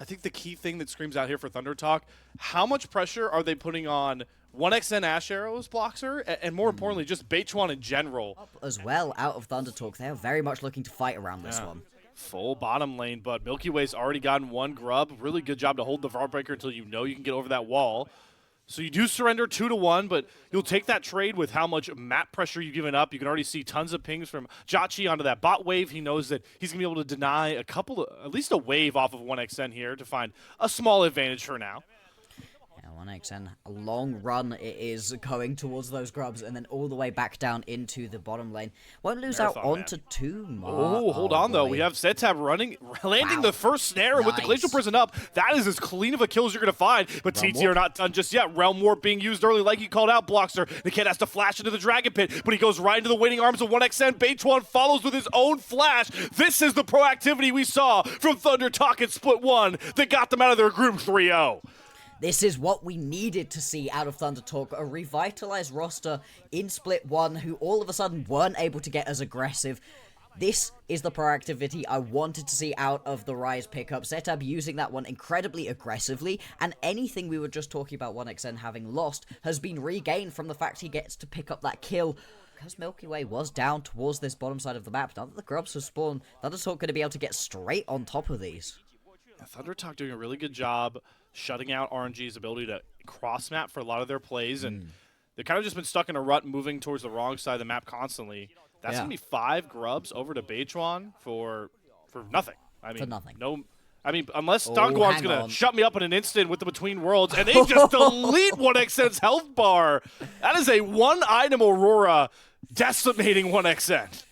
I think the key thing that screams out here for Thunder Talk, how much pressure are they putting on 1xN Ash Arrows, Bloxer, and more importantly, just Beichuan in general? As well, out of Thunder Talk, they are very much looking to fight around this one. Full bottom lane, but Milky Way's already gotten one grub. Really good job to hold the Tiebreaker until you know you can get over that wall. So you do surrender 2-1, but you'll take that trade with how much map pressure you've given up. You can already see tons of pings from Jachi onto that bot wave. He knows that he's going to be able to deny at least a wave off of 1xN here to find a small advantage for now. 1xN, a long run it is going towards those grubs and then all the way back down into the bottom lane. Won't lose out onto 2 more. Oh, hold on though. We have Zetab landing the first snare, and with the Glacial Prison up, that is as clean of a kill as you're going to find. But TT are not done just yet. Realm Warp being used early like you called out, Bloxer. The kid has to flash into the Dragon Pit, but he goes right into the waiting arms of 1xN. Beichuan follows with his own flash. This is the proactivity we saw from Thunder Talk in Split 1 that got them out of their group 3-0. This is what we needed to see out of Thunder Talk, a revitalized roster in Split 1 who all of a sudden weren't able to get as aggressive. This is the proactivity I wanted to see out of the Rise pickup. Zetab using that one incredibly aggressively, and anything we were just talking about 1xN having lost has been regained from the fact he gets to pick up that kill. Because Milky Way was down towards this bottom side of the map, now that the grubs have spawned, Thunder Talk going to be able to get straight on top of these. Thunder Talk doing a really good job shutting out RNG's ability to cross-map for a lot of their plays, and they've kind of just been stuck in a rut moving towards the wrong side of the map constantly. That's going to be 5 grubs over to Beichuan for nothing. I mean, unless Dongguan's going to shut me up in an instant with the Between Worlds, and they just delete 1xN's health bar. That is a one-item Aurora decimating 1xN.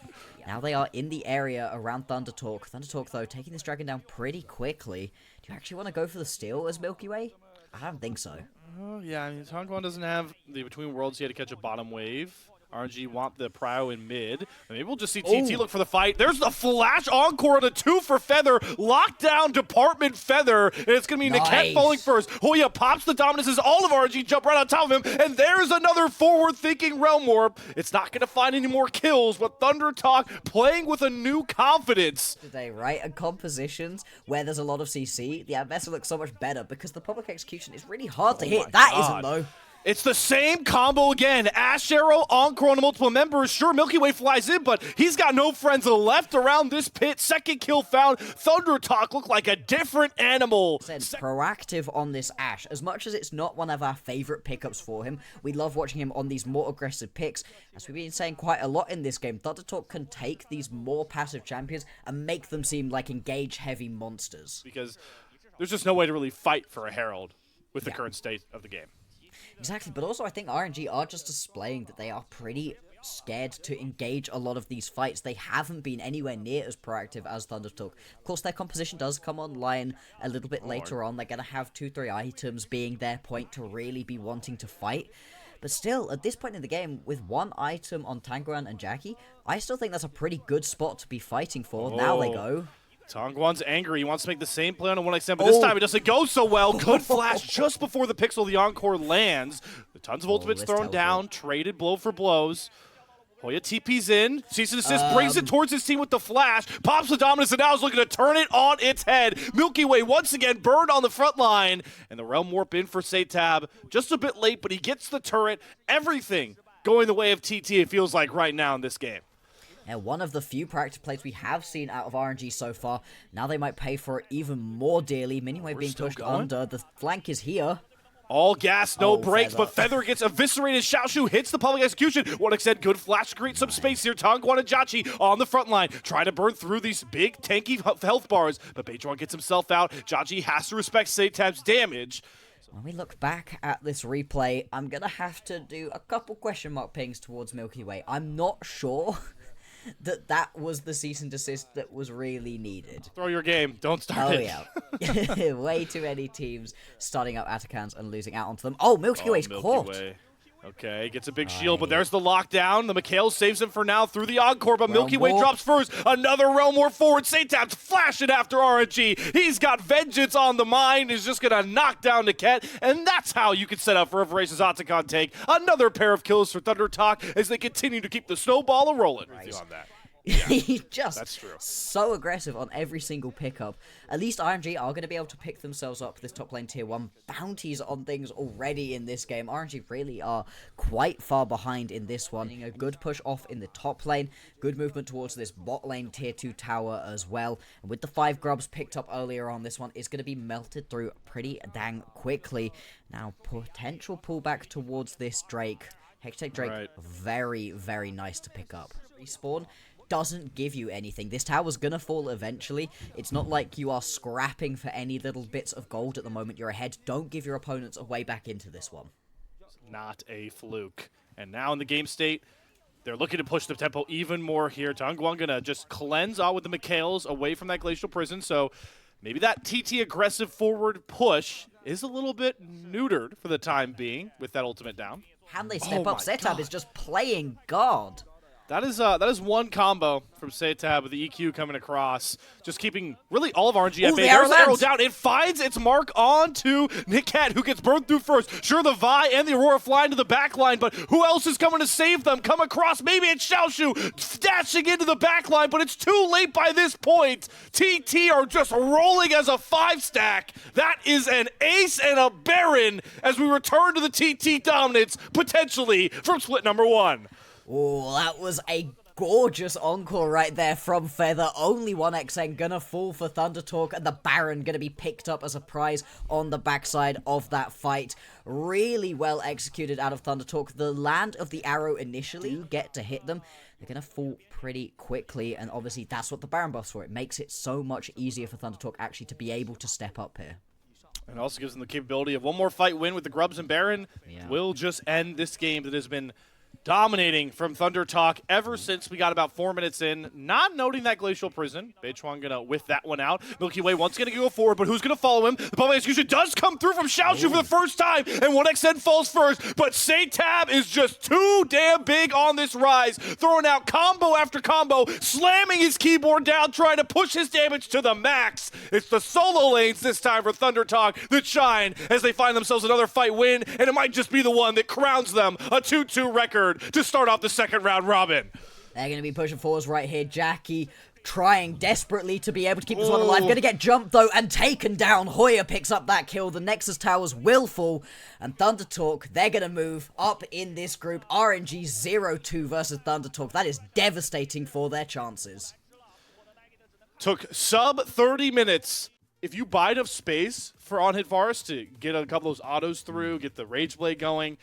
Now they are in the area around Thunder Talk. Thunder Talk, though, taking this dragon down pretty quickly. Do you actually want to go for the steal as Milky Way? I don't think so. Yeah, I mean, Dongguan doesn't have the Between Worlds yet to catch a bottom wave. RNG want the prio in mid. Maybe we'll just see TT look for the fight. There's the flash encore on a 2 for Feather. Lockdown Department Feather. And it's going to be Niket falling first. Hoya pops the dominance as all of RNG jump right on top of him. And there's another forward-thinking Realm Warp. It's not going to find any more kills, but Thunder Talk playing with a new confidence. Today, right? And compositions where there's a lot of CC, the Ambessa looks so much better because the public execution is really hard to hit. That isn't, though. It's the same combo again. Ash Arrow, Encore on multiple members. Sure, Milky Way flies in, but he's got no friends left around this pit. Second kill found. Thunder Talk look like a different animal. Proactive on this Ash. As much as it's not one of our favorite pickups for him, we love watching him on these more aggressive picks. As we've been saying quite a lot in this game, Thunder Talk can take these more passive champions and make them seem like engage-heavy monsters. Because there's just no way to really fight for a Herald with the current state of the game. Exactly, but also I think RNG are just displaying that they are pretty scared to engage a lot of these fights. They haven't been anywhere near as proactive as Thunder Talk. Of course, their composition does come online a little bit later on. They're going to have 2-3 items being their point to really be wanting to fight. But still, at this point in the game, with 1 item on Tanguan and Jackie, I still think that's a pretty good spot to be fighting for. Now they go. Dongguan's angry. He wants to make the same play on a 1xN, but this time it doesn't go so well. Good flash just before the pixel of the Encore lands. Tons of ultimates thrown down, traded blow for blows. Hoya TP's in, cease and desist, brings it towards his team with the flash, pops the dominance, and now is looking to turn it on its head. Milky Way once again burned on the front line, and the Realm Warp in for Zetab. Just a bit late, but he gets the turret. Everything going the way of TT, it feels like right now in this game. One of the few proactive plays we have seen out of RNG so far. Now they might pay for it even more dearly. Miniway being pushed under. The flank is here. All gas, no brakes, but Feather gets eviscerated. Xiaoshu hits the public execution. 1xN, good flash to create some space here. Dongguan and Jachi on the front line, trying to burn through these big, tanky health bars, but Beichuan gets himself out. Jachi has to respect Zetab's damage. When we look back at this replay, I'm going to have to do a couple question mark pings towards Milky Way. I'm not sure that was the cease and desist that was really needed. Throw your game. Don't start it. Yeah. Way too many teams starting up Atacans and losing out onto them. Oh, Milky Way's caught. Okay, gets a big shield, but there's the lockdown. The Mikhail saves him for now through the Encore, but Milky Way drops first. Another Realm War forward. Zetab's flashing after RNG. He's got vengeance on the mind. He's just going to knock down Niket, and that's how you can set up for a voracious Atacon take. Another pair of kills for Thunder Talk as they continue to keep the snowball a-rolling. He's just that's true. so aggressive on every single pickup. At least RNG are going to be able to pick themselves up this top lane tier 1 bounties on things already in this game. RNG really are quite far behind in this one. A good push off in the top lane, good movement towards this bot lane tier 2 tower as well. And with the 5 grubs picked up earlier on, this one is going to be melted through pretty dang quickly. Now, potential pullback towards this Drake. Hextech Drake, right. very, very nice to pick up. Respawn doesn't give you anything. This tower's gonna fall eventually. It's not like you are scrapping for any little bits of gold at the moment you're ahead. Don't give your opponents a way back into this one. Not a fluke. And now in the game state, they're looking to push the tempo even more here. Tongguan gonna just cleanse out with the Mikhails away from that Glacial Prison, so maybe that TT aggressive forward push is a little bit neutered for the time being with that ultimate down. Can they step up? Setab is just playing God. That is one combo from Setab with the EQ coming across, just keeping really all of RNG at bay. There's the arrow down. It finds its mark onto Nikat, who gets burned through first. Sure, the Vi and the Aurora fly into the back line, but who else is coming to save them? Come across, maybe it's Xiaoshu dashing into the back line, but it's too late by this point. TT are just rolling as a 5-stack. That is an ace and a Baron as we return to the TT dominance, potentially from split number 1. Oh, that was a gorgeous encore right there from Feather. Only one XN gonna fall for Thunder Talk, and the Baron gonna be picked up as a prize on the backside of that fight. Really well executed out of Thunder Talk. The land of the arrow initially, you get to hit them, they're gonna fall pretty quickly, and obviously that's what the Baron buffs for. It makes it so much easier for Thunder Talk actually to be able to step up here. And also gives them the capability of one more fight win with the Grubs and Baron. Will just end this game that has been dominating from Thunder Talk ever since we got about 4 minutes in. Not noting that Glacial Prison. Beichuan gonna whiff that one out. Milky Way once gonna go forward, but who's gonna follow him? The bubble execution does come through from Xiaoshu for the first time, and 1xN falls first, but Setab is just too damn big on this rise, throwing out combo after combo, slamming his keyboard down, trying to push his damage to the max. It's the solo lanes this time for Thunder Talk that shine as they find themselves another fight win, and it might just be the one that crowns them a 2-2 record to start off the second round robin. They're going to be pushing forwards right here. Jackie trying desperately to be able to keep this one alive. Going to get jumped, though, and taken down. Hoya picks up that kill. The Nexus Towers will fall. And Thunder Talk, they're going to move up in this group. RNG 0-2 versus Thunder Talk. That is devastating for their chances. Took sub 30 minutes. If you buy enough space for on-hit Varus to get a couple of those autos through, get the Rage Blade going,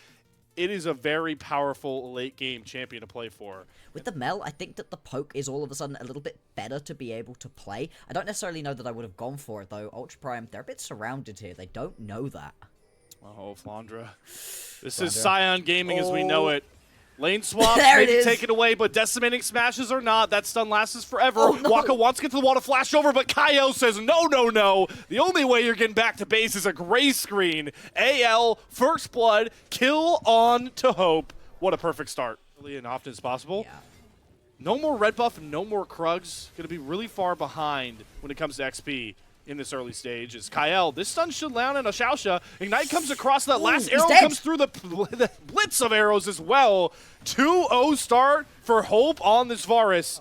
it is a very powerful late-game champion to play for. With the Mel, I think that the poke is all of a sudden a little bit better to be able to play. I don't necessarily know that I would have gone for it, though. Ultra Prime, they're a bit surrounded here. They don't know that. Oh, Flandra. This is Scion Gaming as we know it. Lane swap, there maybe it is. take it away, but decimating smashes or not, that stun lasts forever. Oh, no. Waka wants to get to the wall to flash over, but Kaio says, no, no, no. The only way you're getting back to base is a gray screen. AL, first blood, kill on to Hope. What a perfect start. Really and often as possible. Yeah. No more red buff, no more Krugs. Going to be really far behind when it comes to XP in this early stage. Is Kael. This stun should land on a Xiaoshu. Ignite comes across. That last arrow comes through the blitz of arrows as well. 2-0 start for Hope on this Varus.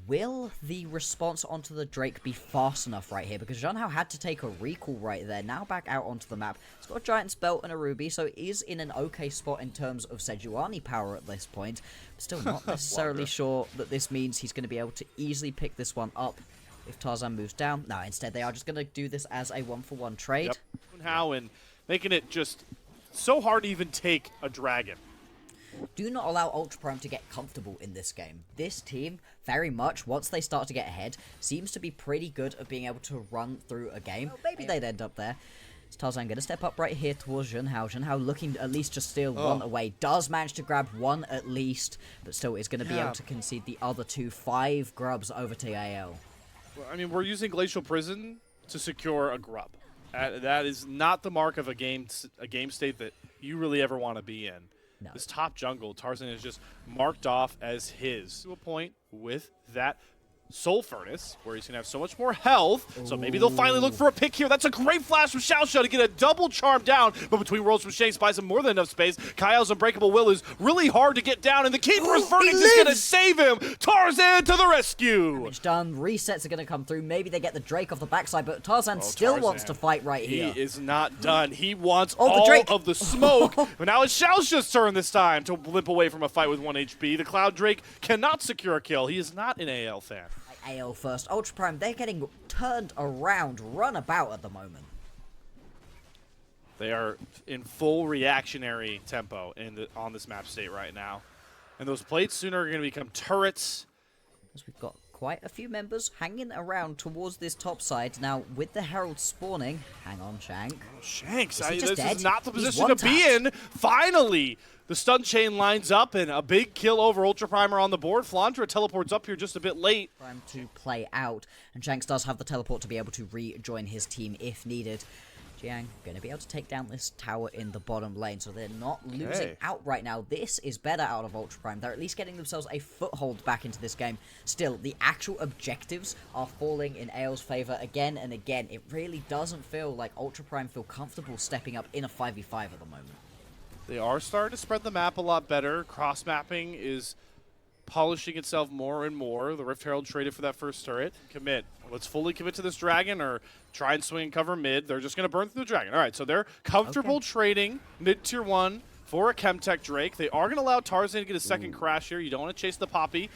Will the response onto the Drake be fast enough right here? Because Zhanhao had to take a recall right there. Now back out onto the map. He's got a Giant's Belt and a Ruby, so is in an okay spot in terms of Sejuani power at this point. But still not necessarily sure that this means he's going to be able to easily pick this one up if Tarzan moves down. No, instead they are just going to do this as a 1-for-1 trade. Yep. How and making it just so hard to even take a dragon. Do not allow Ultra Prime to get comfortable in this game. This team, very much, once they start to get ahead, seems to be pretty good at being able to run through a game. Well, maybe they'd end up there. Is Tarzan going to step up right here towards Zhenhao. Zhenhao looking at least to steal one away. Does manage to grab one at least, but still is going to be able to concede the other two. 5 grubs over to AL. I mean, we're using Glacial Prison to secure a grub. That is not the mark of a game state that you really ever want to be in. No. This top jungle, Tarzan is just marked off as his. To a point with that Soul Furnace, where he's going to have so much more health. So maybe they'll finally look for a pick here. That's a great flash from Xiaoxia to get a double charm down. But between worlds from Shanks buys him more than enough space. Kaio's Unbreakable Will is really hard to get down, and the Keeper's Verdict is going to save him. Tarzan to the rescue. Damage done. Resets are going to come through. Maybe they get the Drake off the backside, but Tarzan still wants to fight right here. He is not done. He wants all of the smoke. But now it's Xiaoxia's turn this time to limp away from a fight with 1 HP. The Cloud Drake cannot secure a kill. He is not an AL fan. AL first. Ultra Prime, they're getting turned around, run about at the moment. They are in full reactionary tempo on this map state right now. And those plates soon are going to become turrets. As we've got quite a few members hanging around towards this top side. Now, with the Herald spawning, hang on, Shank. Oh, Shanks, this is not the position to be in. Finally, the stun chain lines up, and a big kill over Ultra Primer on the board. Flandra teleports up here just a bit late. Prime to play out, and Shanks does have the teleport to be able to rejoin his team if needed. Jiang going to be able to take down this tower in the bottom lane, so they're not losing out right now. This is better out of Ultra Prime. They're at least getting themselves a foothold back into this game. Still, the actual objectives are falling in AL's favor again and again. It really doesn't feel like Ultra Prime feel comfortable stepping up in a 5v5 at the moment. They are starting to spread the map a lot better. Cross-mapping is polishing itself more and more. The Rift Herald traded for that first turret. Commit. Let's fully commit to this dragon or try and swing and cover mid. They're just going to burn through the dragon. All right, so they're comfortable trading mid-tier 1 for a Chemtech Drake. They are going to allow Tarzan to get a second crash here. You don't want to chase the Poppy.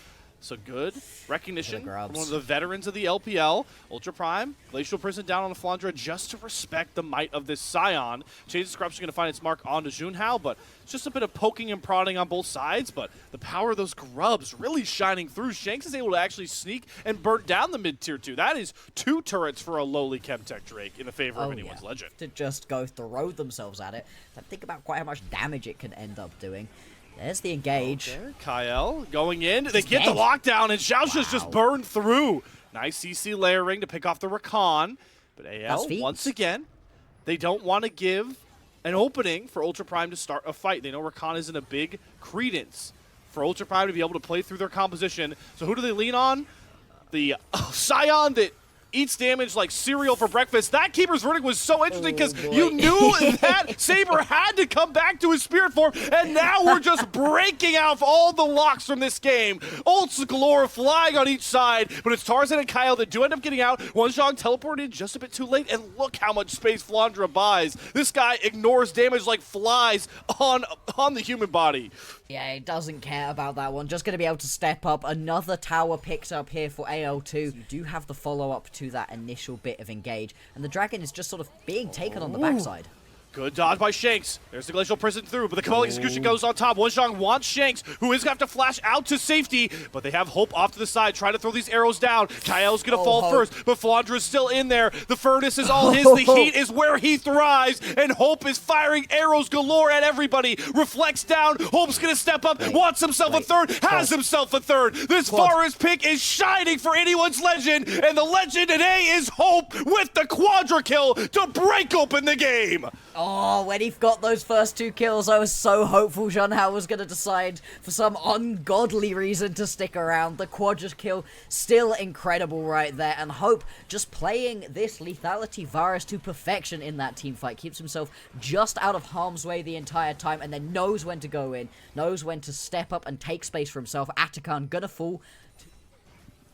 So good recognition from one of the veterans of the LPL. Ultra Prime, Glacial Prison down on the Flandra just to respect the might of this Scion. Chains of Corruption going to find its mark onto Junhao, but it's just a bit of poking and prodding on both sides. But the power of those grubs really shining through. Shanks is able to actually sneak and burn down the mid-tier 2. That is 2 turrets for a lowly Chemtech Drake in the favor of anyone's legend. To just go throw themselves at it. Think about quite how much damage it can end up doing. There's the engage. Okay. Kael going in. They get the lockdown, and Xiaoxia's just burned through. Nice CC layering to pick off the Rakan. But AL, once again, they don't want to give an opening for Ultra Prime to start a fight. They know Rakan isn't a big credence for Ultra Prime to be able to play through their composition. So who do they lean on? The Scion that eats damage like cereal for breakfast. That Keeper's Verdict was so interesting because you knew that Saber had to come back to his spirit form, and now we're just breaking out all the locks from this game. Ults galore flying on each side, but it's Tarzan and Kyle that do end up getting out. Oneshang teleported just a bit too late, and look how much space Flandra buys. This guy ignores damage like flies on the human body. Yeah, he doesn't care about that one. Just going to be able to step up. Another tower picked up here for AL2. So you do have the follow-up to that initial bit of engage. And the dragon is just sort of being taken on the backside. Good dodge by Shanks. There's the Glacial Prison through, but the Cabal Execution goes on top. Oneshang wants Shanks, who is going to have to flash out to safety, but they have Hope off to the side, trying to throw these arrows down. Kael's going to fall first, but Flandra's still in there. The furnace is all his. The heat is where he thrives, and Hope is firing arrows galore at everybody. Reflects down. Hope's going to step up, wants himself a third, has himself a third. This Forest pick is shining for anyone's legend, and the legend today is Hope with the quadra kill to break open the game. Oh, when he got those first 2 kills, I was so hopeful Junhao was going to decide for some ungodly reason to stick around. The quadra kill, still incredible right there. And Hope just playing this lethality virus to perfection in that team fight. Keeps himself just out of harm's way the entire time, and then knows when to go in, knows when to step up and take space for himself. Atakan gonna fall.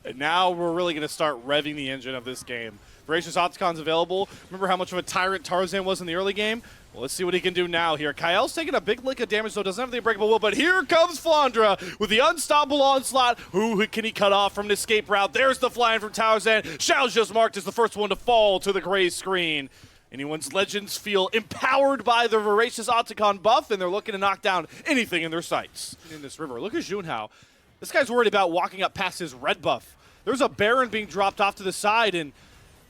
And now we're really going to start revving the engine of this game. Voracious Atakan's available. Remember how much of a tyrant Tarzan was in the early game? Well, let's see what he can do now here. Kael's taking a big lick of damage, so doesn't have the Unbreakable Will, but here comes Flandra with the Unstoppable Onslaught. Who can he cut off from an escape route? There's the flying from Tarzan. Xiao's just marked as the first one to fall to the gray screen. Anyone's legends feel empowered by the Voracious Atakan buff, and they're looking to knock down anything in their sights. In this river, look at Junhao. This guy's worried about walking up past his red buff. There's a Baron being dropped off to the side, and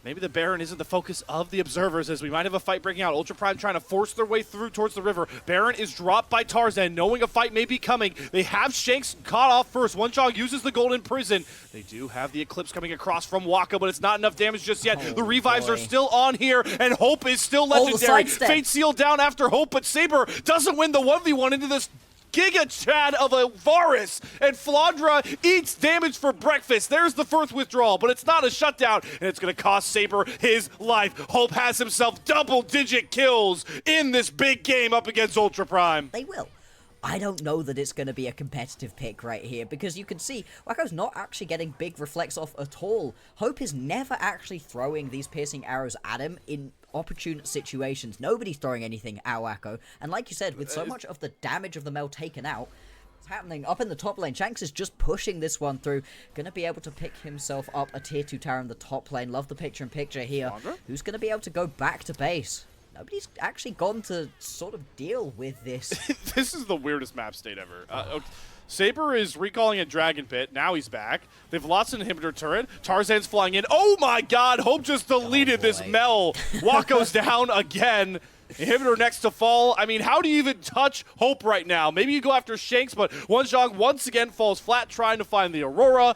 maybe the Baron isn't the focus of the observers, as we might have a fight breaking out. Ultra Prime trying to force their way through towards the river. Baron is dropped by Tarzan, knowing a fight may be coming. They have Shanks caught off first. Oneshang uses the Golden Prison. They do have the Eclipse coming across from Waka, but it's not enough damage just yet. The revives are still on here, and Hope is still legendary. Fate sealed down after Hope, but Saber doesn't win the 1v1 into this Giga Chad of a Varus, and Flandra eats damage for breakfast. There's the first withdrawal, but it's not a shutdown, and it's going to cost Saber his life. Hope has himself double-digit kills in this big game up against Ultra Prime. They will. I don't know that it's going to be a competitive pick right here, because you can see Wacko's not actually getting big reflects off at all. Hope is never actually throwing these piercing arrows at him in opportune situations. Nobody's throwing anything at Wacko, and like you said, with so much of the damage of the Mel taken out, what's happening up in the top lane, Shanks is just pushing this one through, gonna be able to pick himself up a tier 2 tower in the top lane. Love the picture-in-picture here. Who's gonna be able to go back to base? Nobody's actually gone to sort of deal with this. This is the weirdest map state ever. Okay. Saber is recalling a Dragon Pit. Now he's back. They've lost an inhibitor turret. Tarzan's flying in. Oh my god! Hope just deleted this Mel. Wacko's down again. Inhibitor next to fall. I mean, how do you even touch Hope right now? Maybe you go after Shanks, but Wonjong once again falls flat trying to find the Aurora.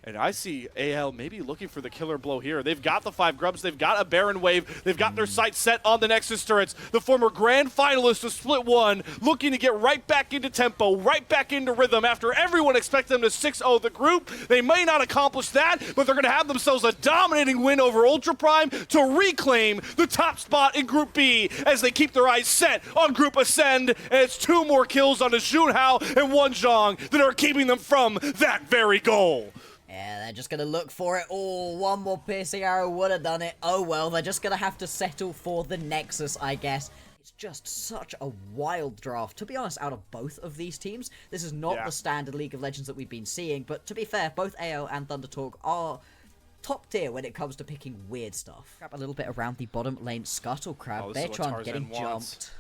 And I see AL maybe looking for the killer blow here. They've got the 5 grubs. They've got a Baron Wave. They've got their sights set on the Nexus turrets. The former grand finalist of Split 1 looking to get right back into tempo, right back into rhythm after everyone expected them to 6-0 the group. They may not accomplish that, but they're going to have themselves a dominating win over Ultra Prime to reclaim the top spot in Group B as they keep their eyes set on Group Ascend. And it's 2 more kills on the Junhao and Wonjong that are keeping them from that very goal. Yeah, they're just going to look for it all. One more piercing arrow would have done it. Oh well, they're just going to have to settle for the Nexus, I guess. It's just such a wild draft. To be honest, out of both of these teams, this is not the standard League of Legends that we've been seeing. But to be fair, both AO and Thunder Talk are top tier when it comes to picking weird stuff. Grab a little bit around the bottom lane Scuttle Crab. Beitron getting jumped.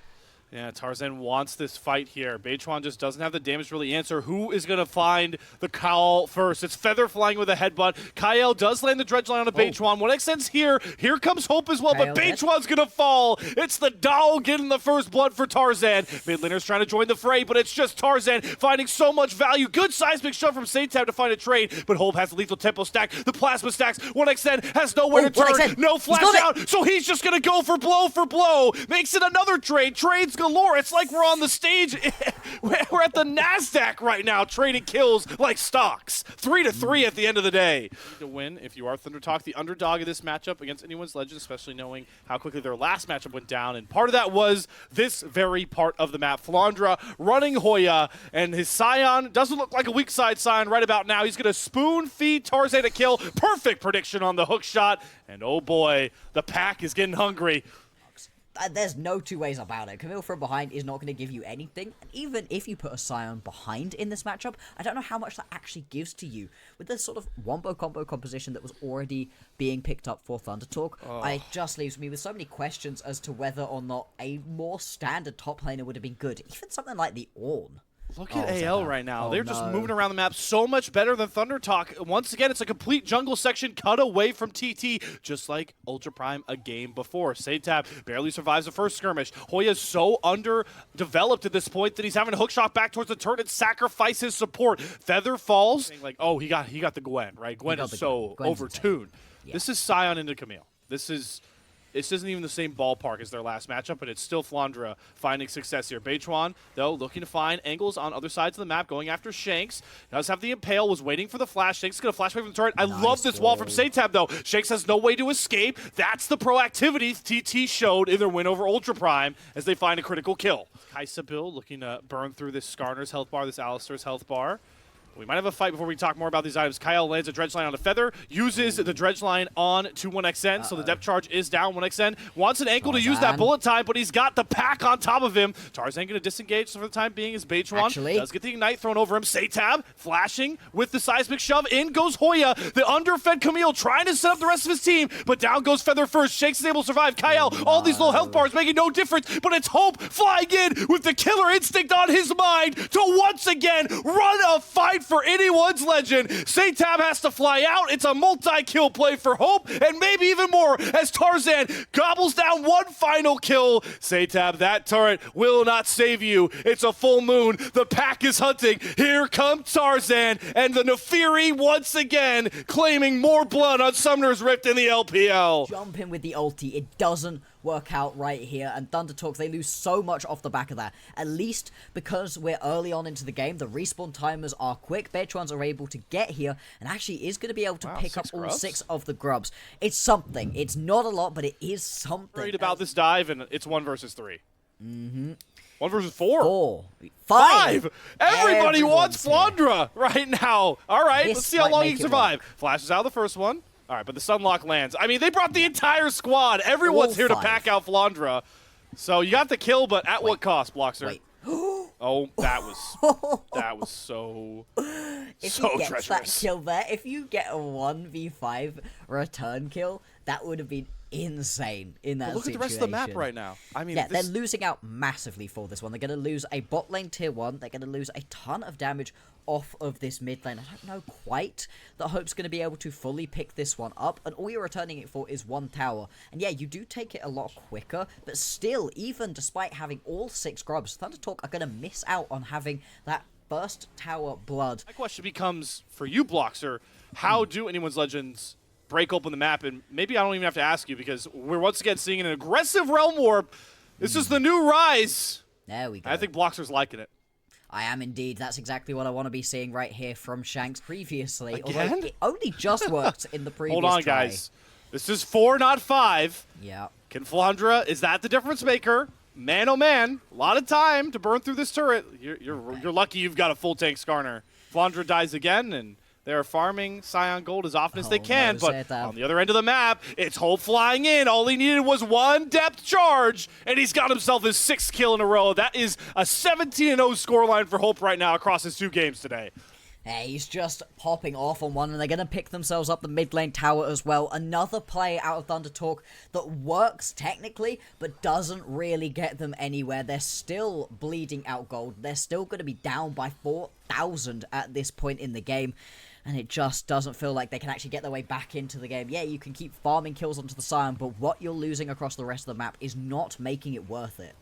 Yeah, Tarzan wants this fight here. Beitron just doesn't have the damage to really answer. Who is going to find the cowl first? It's Feather flying with a headbutt. Kyle does land the dredge line on a Beitron. What extends here? Here comes Hope as well, but Beitron's going to fall. It's the Doll getting the first blood for Tarzan. Mid laner's trying to join the fray, but it's just Tarzan finding so much value. Good seismic shove from Satab to find a trade, but Hope has the lethal tempo stack. The plasma stacks. One extend has nowhere to turn. No flash out, so he's just going to go for blow. Makes it another trade. Trades galore. It's like we're on the stage. We're at the NASDAQ right now, trading kills like stocks. 3-3 at the end of the day. To win, if you are Thunder Talk, the underdog of this matchup against anyone's Legend, especially knowing how quickly their last matchup went down. And part of that was this very part of the map. Flandra running Hoya, and his Scion doesn't look like a weak side Scion right about now. He's going to spoon feed Tarzan a kill. Perfect prediction on the hook shot. And oh boy, the pack is getting hungry. There's no 2 ways about it. Camille from behind is not going to give you anything. And even if you put a Scion behind in this matchup, I don't know how much that actually gives to you. With this sort of wombo combo composition that was already being picked up for Thunder Talk, it just leaves me with so many questions as to whether or not a more standard top laner would have been good. Even something like the Ornn. Look at AL right now. They're just moving around the map so much better than Thunder Talk. Once again, it's a complete jungle section cut away from TT, just like Ultra Prime a game before. Satab barely survives the first skirmish. Hoya's so underdeveloped at this point that he's having a hook shot back towards the turret and sacrifices support. Feather falls. Like, oh, he got the Gwen, right? Gwen is so overtuned. Yeah. This is Scion into Camille. This isn't even the same ballpark as their last matchup, but it's still Flandra finding success here. Beitron, though, looking to find angles on other sides of the map, going after Shanks. Does have the Impale, was waiting for the flash. Shanks is going to flash away from the turret. I love this wall from Satab, though. Shanks has no way to escape. That's the proactivity TT showed in their win over Ultra Prime as they find a critical kill. Kaisa Bill looking to burn through this Skarner's health bar, this Alistar's health bar. We might have a fight before we talk more about these items. Kyle lands a dredge line on a Feather, uses the dredge line on to 1xn, so the depth charge is down 1xn. Wants an ankle to use that bullet time, but he's got the pack on top of him. Tarzan going to disengage for the time being as Beitron does get the ignite thrown over him. Satab flashing with the seismic shove. In goes Hoya, the underfed Camille trying to set up the rest of his team, but down goes Feather first. Shanks is able to survive. Kyle, all these low health bars making no difference, but it's Hope flying in with the killer instinct on his mind to once again run a fight for anyone's legend. Satab has to fly out. It's a multi-kill play for Hope, and maybe even more as Tarzan gobbles down one final kill. Satab, that turret will not save you. It's a full moon. The pack is hunting. Here comes Tarzan, and the Nefiri once again claiming more blood on Summoner's Rift in the LPL. Jump in with the ulti. It doesn't work out right here, and Thunder Talk, they lose so much off the back of that. At least because we're early on into the game, the respawn timers are quick. Beartrons are able to get here, and actually is going to be able to pick up all 6 of the grubs. It's something. It's not a lot, but it is something. Worried about this dive, and it's 1 versus 3. 1 versus 4. 4. 5. Everybody wants Everyone's Flandra right now. All right, This let's see how might long make he can it survive. Flashes out the first one. All right, but the Sunlock lands. I mean, they brought the entire squad. Everyone's here to 5. pack out Flandra. So you got the kill, but at what cost, Bloxer? Wait. Oh, that was so If he gets treacherous. that kill there, if you get a 1v5 return kill, that would have been insane in that But look situation. at the rest of the map right now. I mean, Yeah, this, they're losing out massively for this one. They're going to lose a bot lane tier 1. They're going to lose a ton of damage off of this mid lane. I don't know quite that Hope's going to be able to fully pick this one up, and all you're returning it for is 1 tower. And yeah, you do take it a lot quicker, but still, even despite having all 6 grubs, Thunder Talk are going to miss out on having that first tower blood. my question becomes, for you, Bloxer, how do anyone's legends break open the map? And maybe I don't even have to ask you, because we're once again seeing an aggressive Realm Warp. This is the new Rise. There we go. I think Bloxer's liking it. I am indeed. That's exactly what I want to be seeing right here from Shanks previously. Again? Although it only just worked in the previous Hold on, try. guys. This is 4, not 5. Yeah. Can Flandra, is that the difference maker? Man, oh man, a lot of time to burn through this turret. You're lucky you've got a full tank Skarner. Flandra dies again, and they're farming Scion Gold as often as they can, no, but on the other end of the map, it's Hope flying in. All he needed was 1 depth charge, and he's got himself his 6th kill in a row. That is a 17-0 scoreline for Hope right now across his 2 games today. Hey, he's just popping off on one, and they're going to pick themselves up the mid lane tower as well. Another play out of Thunder Talk that works technically, but doesn't really get them anywhere. They're still bleeding out gold. They're still going to be down by 4,000 at this point in the game. And it just doesn't feel like they can actually get their way back into the game. Yeah, you can keep farming kills onto the Scion, but what you're losing across the rest of the map is not making it worth it.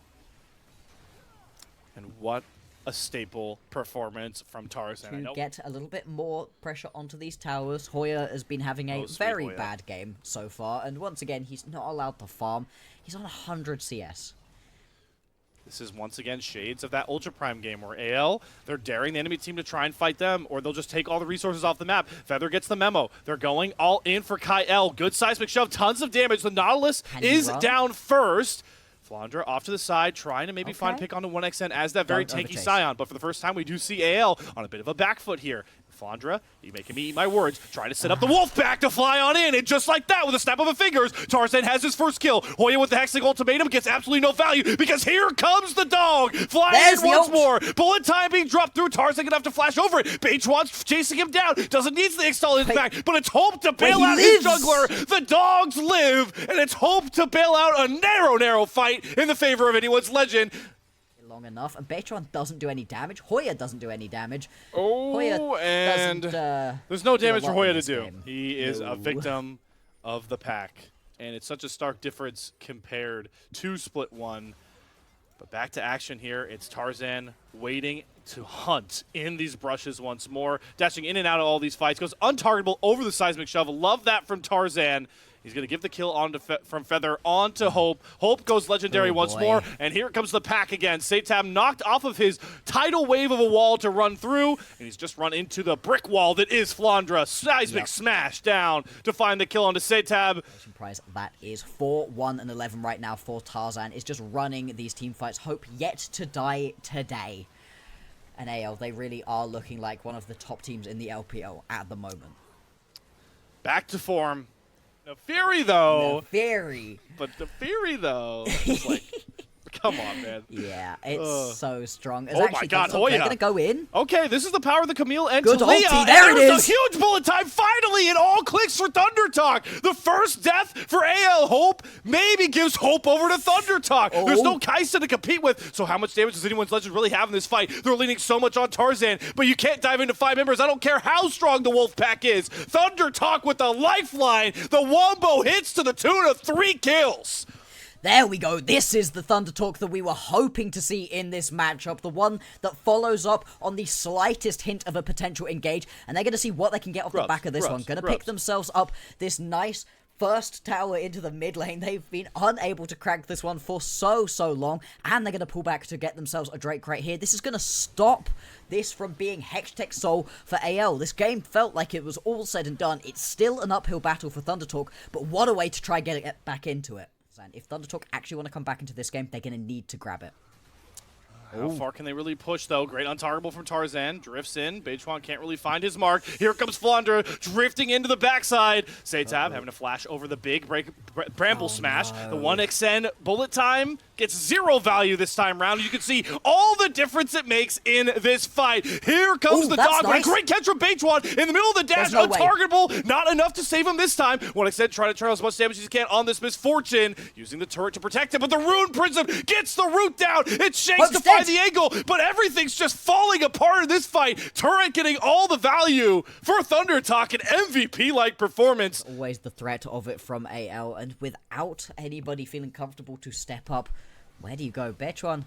And what a staple performance from Tarzan. To get a little bit more pressure onto these towers, Hoya has been having a very bad game so far, and once again, he's not allowed to farm. He's on 100 CS. This is once again shades of that Ultra Prime game where AL, they're daring the enemy team to try and fight them, or they'll just take all the resources off the map. Feather gets the memo. They're going all in for Kyle. Good seismic shove, tons of damage. The Nautilus is down first. Flandra off to the side, trying to maybe find pick onto 1xN as that very tanky Scion. But for the first time, we do see AL on a bit of a back foot here. Flandra, you making me eat my words, trying to set up the wolf back to fly on in, and just like that, with a snap of the fingers, Tarzan has his first kill. Hoya with the Hexing ultimatum gets absolutely no value, because here comes the dog, flying in once more. Bullet time being dropped through, Tarzan gonna have to flash over it. Beachwan's chasing him down, doesn't need the install in back, but it's Hope to bail out his jungler. The dogs live, and it's Hope to bail out a narrow fight in the favor of anyone's legend. Long enough, and Beatron doesn't do any damage. Hoya doesn't do any damage. Oh, Hoya and there's no damage for Hoya to do. He is a victim of the pack, and it's such a stark difference compared to Split 1. But back to action here. It's Tarzan waiting to hunt in these brushes once more, dashing in and out of all these fights. Goes untargetable over the seismic shovel. Love that from Tarzan. He's going to give the kill onto from Feather onto Hope. Hope goes legendary once more, and here comes the pack again. Satab knocked off of his tidal wave of a wall to run through, and he's just run into the brick wall that is Flandra. Seismic smash down to find the kill onto Satab. Prize, that is 4-1-11 right now for Tarzan. Is just running these team fights. Hope yet to die today. And AL, they really are looking like one of the top teams in the LPL at the moment. Back to form. Nefiri, though. Nefiri. But Nefiri, though, is like, Come on, man. Yeah, it's so strong. It's Oh actually my God, They're Hoya. going to go in. Okay, this is the power of the Camille and Good Talia. ulti, there it There's is. a huge bullet time. Finally, it all clicks for Thunder Talk. The first death for AL Hope maybe gives hope over to Thunder Talk. There's no Kaisa to compete with, so how much damage does anyone's Legend really have in this fight? They're leaning so much on Tarzan, but you can't dive into 5 members. I don't care how strong the Wolf Pack is. Thunder Talk with the lifeline. The Wombo hits to the tune of 3 kills. There we go. This is the Thunder Talk that we were hoping to see in this matchup. The one that follows up on the slightest hint of a potential engage. And they're going to see what they can get off the back of this one. Going to pick themselves up this nice first tower into the mid lane. They've been unable to crack this one for so long. And they're going to pull back to get themselves a Drake right here. This is going to stop this from being Hextech Soul for AL. This game felt like it was all said and done. It's still an uphill battle for Thunder Talk. But what a way to try getting it back into it. And if Thunder Talk actually want to come back into this game, they're going to need to grab it. How far can they really push, though? Great untargetable from Tarzan. Drifts in. Beichuan can't really find his mark. Here comes Flandre drifting into the backside. Seitab having to flash over the big Bramble Smash. No. The 1xn bullet time gets 0 value this time round. You can see all the difference it makes in this fight. Here comes the dog. Nice. Great catch from Beichuan in the middle of the dash. No untargetable. Not enough to save him this time. 1xn trying to turn as much damage as he can on this Misfortune. Using the turret to protect him, but the Rune Prism gets the root down. It shakes to find the angle, but everything's just falling apart in this fight. Turret getting all the value for Thunder Talk, an MVP-like performance. Always the threat of it from AL, and without anybody feeling comfortable to step up, where do you go? Beichuan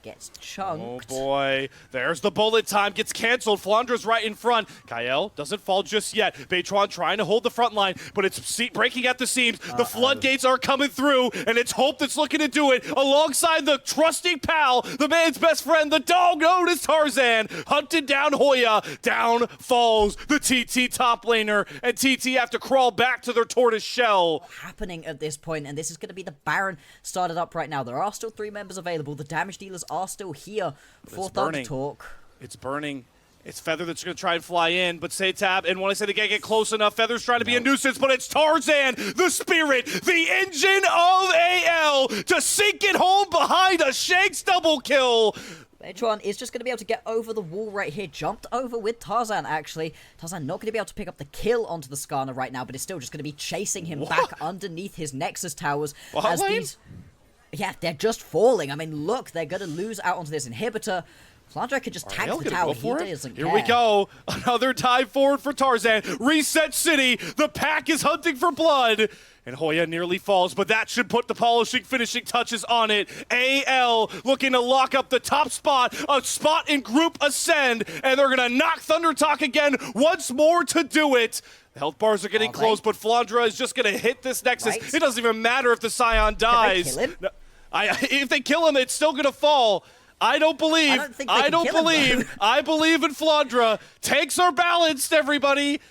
gets chunked. Oh boy, there's the bullet time, gets canceled. Flandre's right in front. Kael doesn't fall just yet. Beichuan trying to hold the front line, but it's breaking at the seams. The floodgates are coming through, and it's Hope that's looking to do it alongside the trusty pal, the man's best friend, the dog known as Tarzan. Hunted down Hoya. Down falls the TT top laner, and TT have to crawl back to their tortoise shell. Happening at this point, and this is going to be the Baron started up right now. There are still 3 members available. The damage dealers are still here for Thunder Talk. It's burning. It's Feather that's going to try and fly in, but Seitab, and when I say they can't get close enough, Feather's trying to be a nuisance, but it's Tarzan, the spirit, the engine of AL, to sink it home behind a Shanks double kill. Beichuan is just going to be able to get over the wall right here. Jumped over with Tarzan, actually. Tarzan not going to be able to pick up the kill onto the Skarner right now, but it's still just going to be chasing him back underneath his Nexus towers. As these... Yeah, they're just falling. I mean, look, they're going to lose out onto this inhibitor. Flandre could just tank the tower. He doesn't care. Here we go. Another dive forward for Tarzan. Reset City. The pack is hunting for blood. And Hoya nearly falls, but that should put the polishing, finishing touches on it. AL looking to lock up the top spot, a spot in Group Ascend, and they're going to knock Thunder Talk again once more to do it. The health bars are getting close, but Flandre is just going to hit this Nexus. It doesn't even matter if the Scion dies. Can they kill him? If they kill him, it's still going to fall. I don't believe. I believe in Flandre. Tanks are balanced, everybody.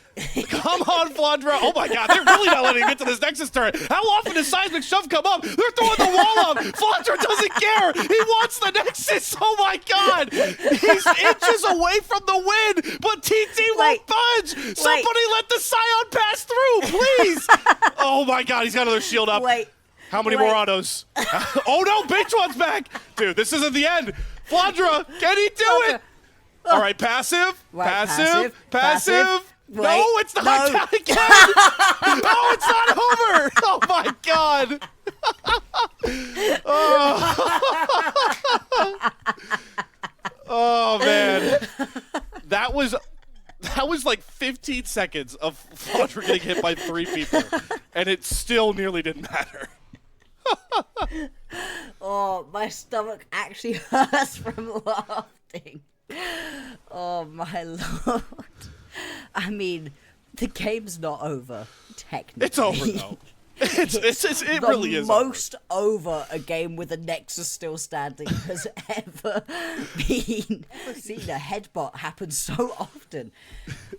Come on, Flandre. Oh my God, they're really not letting him get to this Nexus turret. How often does Seismic Shove come up? They're throwing the wall up. Flandre doesn't care. He wants the Nexus. Oh my God. He's inches away from the win, but TT won't budge. Somebody let the Scion pass through, please. Oh my God, he's got another shield up. How many more autos? Oh no, Beichuan's back. Dude, this isn't the end. Flandre, can he do it? All right, passive. No, it's not down again. No, it's not over. Oh my God. Oh man. That was like 15 seconds of Flandre getting hit by 3 people, and it still nearly didn't matter. Oh, my stomach actually hurts from laughing. Oh my Lord. I mean, the game's not over, technically. It's over, though. It really is the most over a game with a Nexus still standing has ever been. Seen a headbutt happen so often.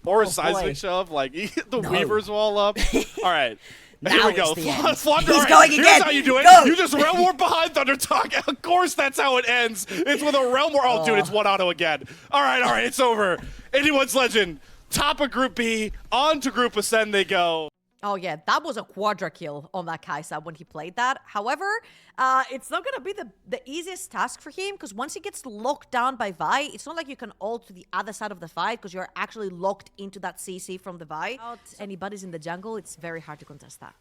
Or a seismic shove, like the Weaver's wall up. All right. Here we go. Flandre, he's going again. Here's how you do it. Go. You just Realm War behind Thunder Talk. Of course, that's how it ends. It's with a Realm War. Oh, dude, it's 1 auto again. All right, it's over. Anyone's Legend. Top of Group B, on to Group Ascend they go. Oh yeah, that was a quadra kill on that Kai'Sa when he played that. However, it's not going to be the easiest task for him, because once he gets locked down by Vi, it's not like you can ult to the other side of the fight, because you're actually locked into that CC from the Vi. Without any buddies in the jungle, it's very hard to contest that.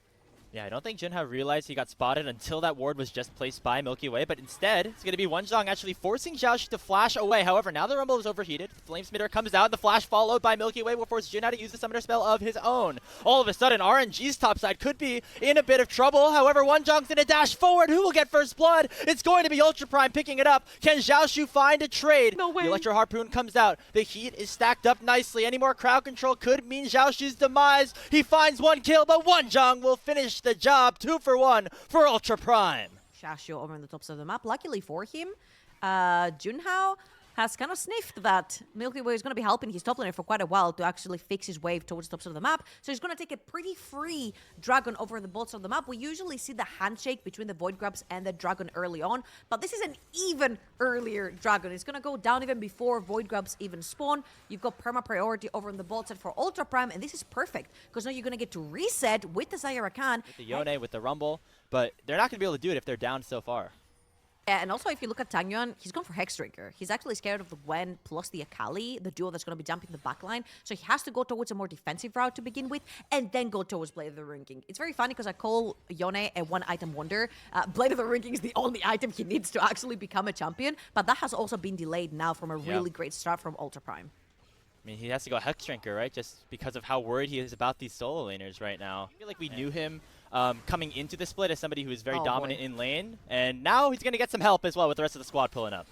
Yeah, I don't think Junhao realized he got spotted until that ward was just placed by Milky Way, but instead, it's going to be Wonjong actually forcing Xiaoxu to flash away. However, now the Rumble is overheated. Flame Smitter comes out, the flash followed by Milky Way will force Junhao to use the Summoner spell of his own. All of a sudden, RNG's top side could be in a bit of trouble. However, Wonjong's going to dash forward. Who will get first blood? It's going to be Ultra Prime picking it up. Can Xiaoxu find a trade? No way. The Electro Harpoon comes out. The heat is stacked up nicely. Any more crowd control could mean Xiaoxu's demise. He finds one kill, but Wonjong will finish the job. 2 for 1 for Ultra Prime. Xiaoxu over on the tops of the map. Luckily for him, Junhao has kind of sniffed that Milky Way is going to be helping his top laner for quite a while to actually fix his wave towards the tops of the map. So he's going to take a pretty free Dragon over the bots of the map. We usually see the handshake between the Void Grubs and the Dragon early on, but this is an even earlier Dragon. It's going to go down even before Void Grubs even spawn. You've got perma priority over on the bot side for Ultra Prime, and this is perfect because now you're going to get to reset with the Zyra Khan. With the Yone, with the Rumble, but they're not going to be able to do it if they're down so far. Yeah, and also if you look at Tangyuan, he's gone for Hexdrinker. He's actually scared of the Gwen plus the Akali, the duo that's going to be jumping the backline. So he has to go towards a more defensive route to begin with, and then go towards Blade of the Ruined King. It's very funny because I call Yone a one-item wonder. Blade of the Ruined King is the only item he needs to actually become a champion, but that has also been delayed now from a really great start from Ultra Prime. I mean, he has to go Hexdrinker, right? Just because of how worried he is about these solo laners right now. I feel like we knew him coming into the split as somebody who is very dominant in lane, and now he's going to get some help as well with the rest of the squad pulling up.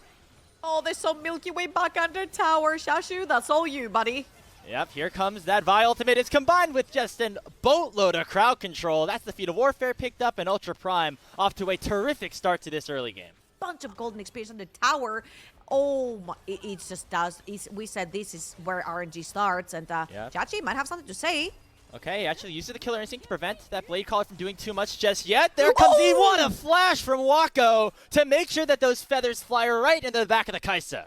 Oh, there's some Milky Way back under tower. Xiaoxu, that's all you, buddy. Yep, here comes that Vi ultimate. It's combined with just a boatload of crowd control. That's the Feat of Warfare picked up, and Ultra Prime off to a terrific start to this early game. Bunch of golden experience on the tower. Oh my, it just does. We said this is where RNG starts, and Chachi might have something to say. Okay, actually uses the Killer Instinct to prevent that Blade Caller from doing too much just yet. There comes E! What a flash from Wako to make sure that those feathers fly right into the back of the Kai'Sa.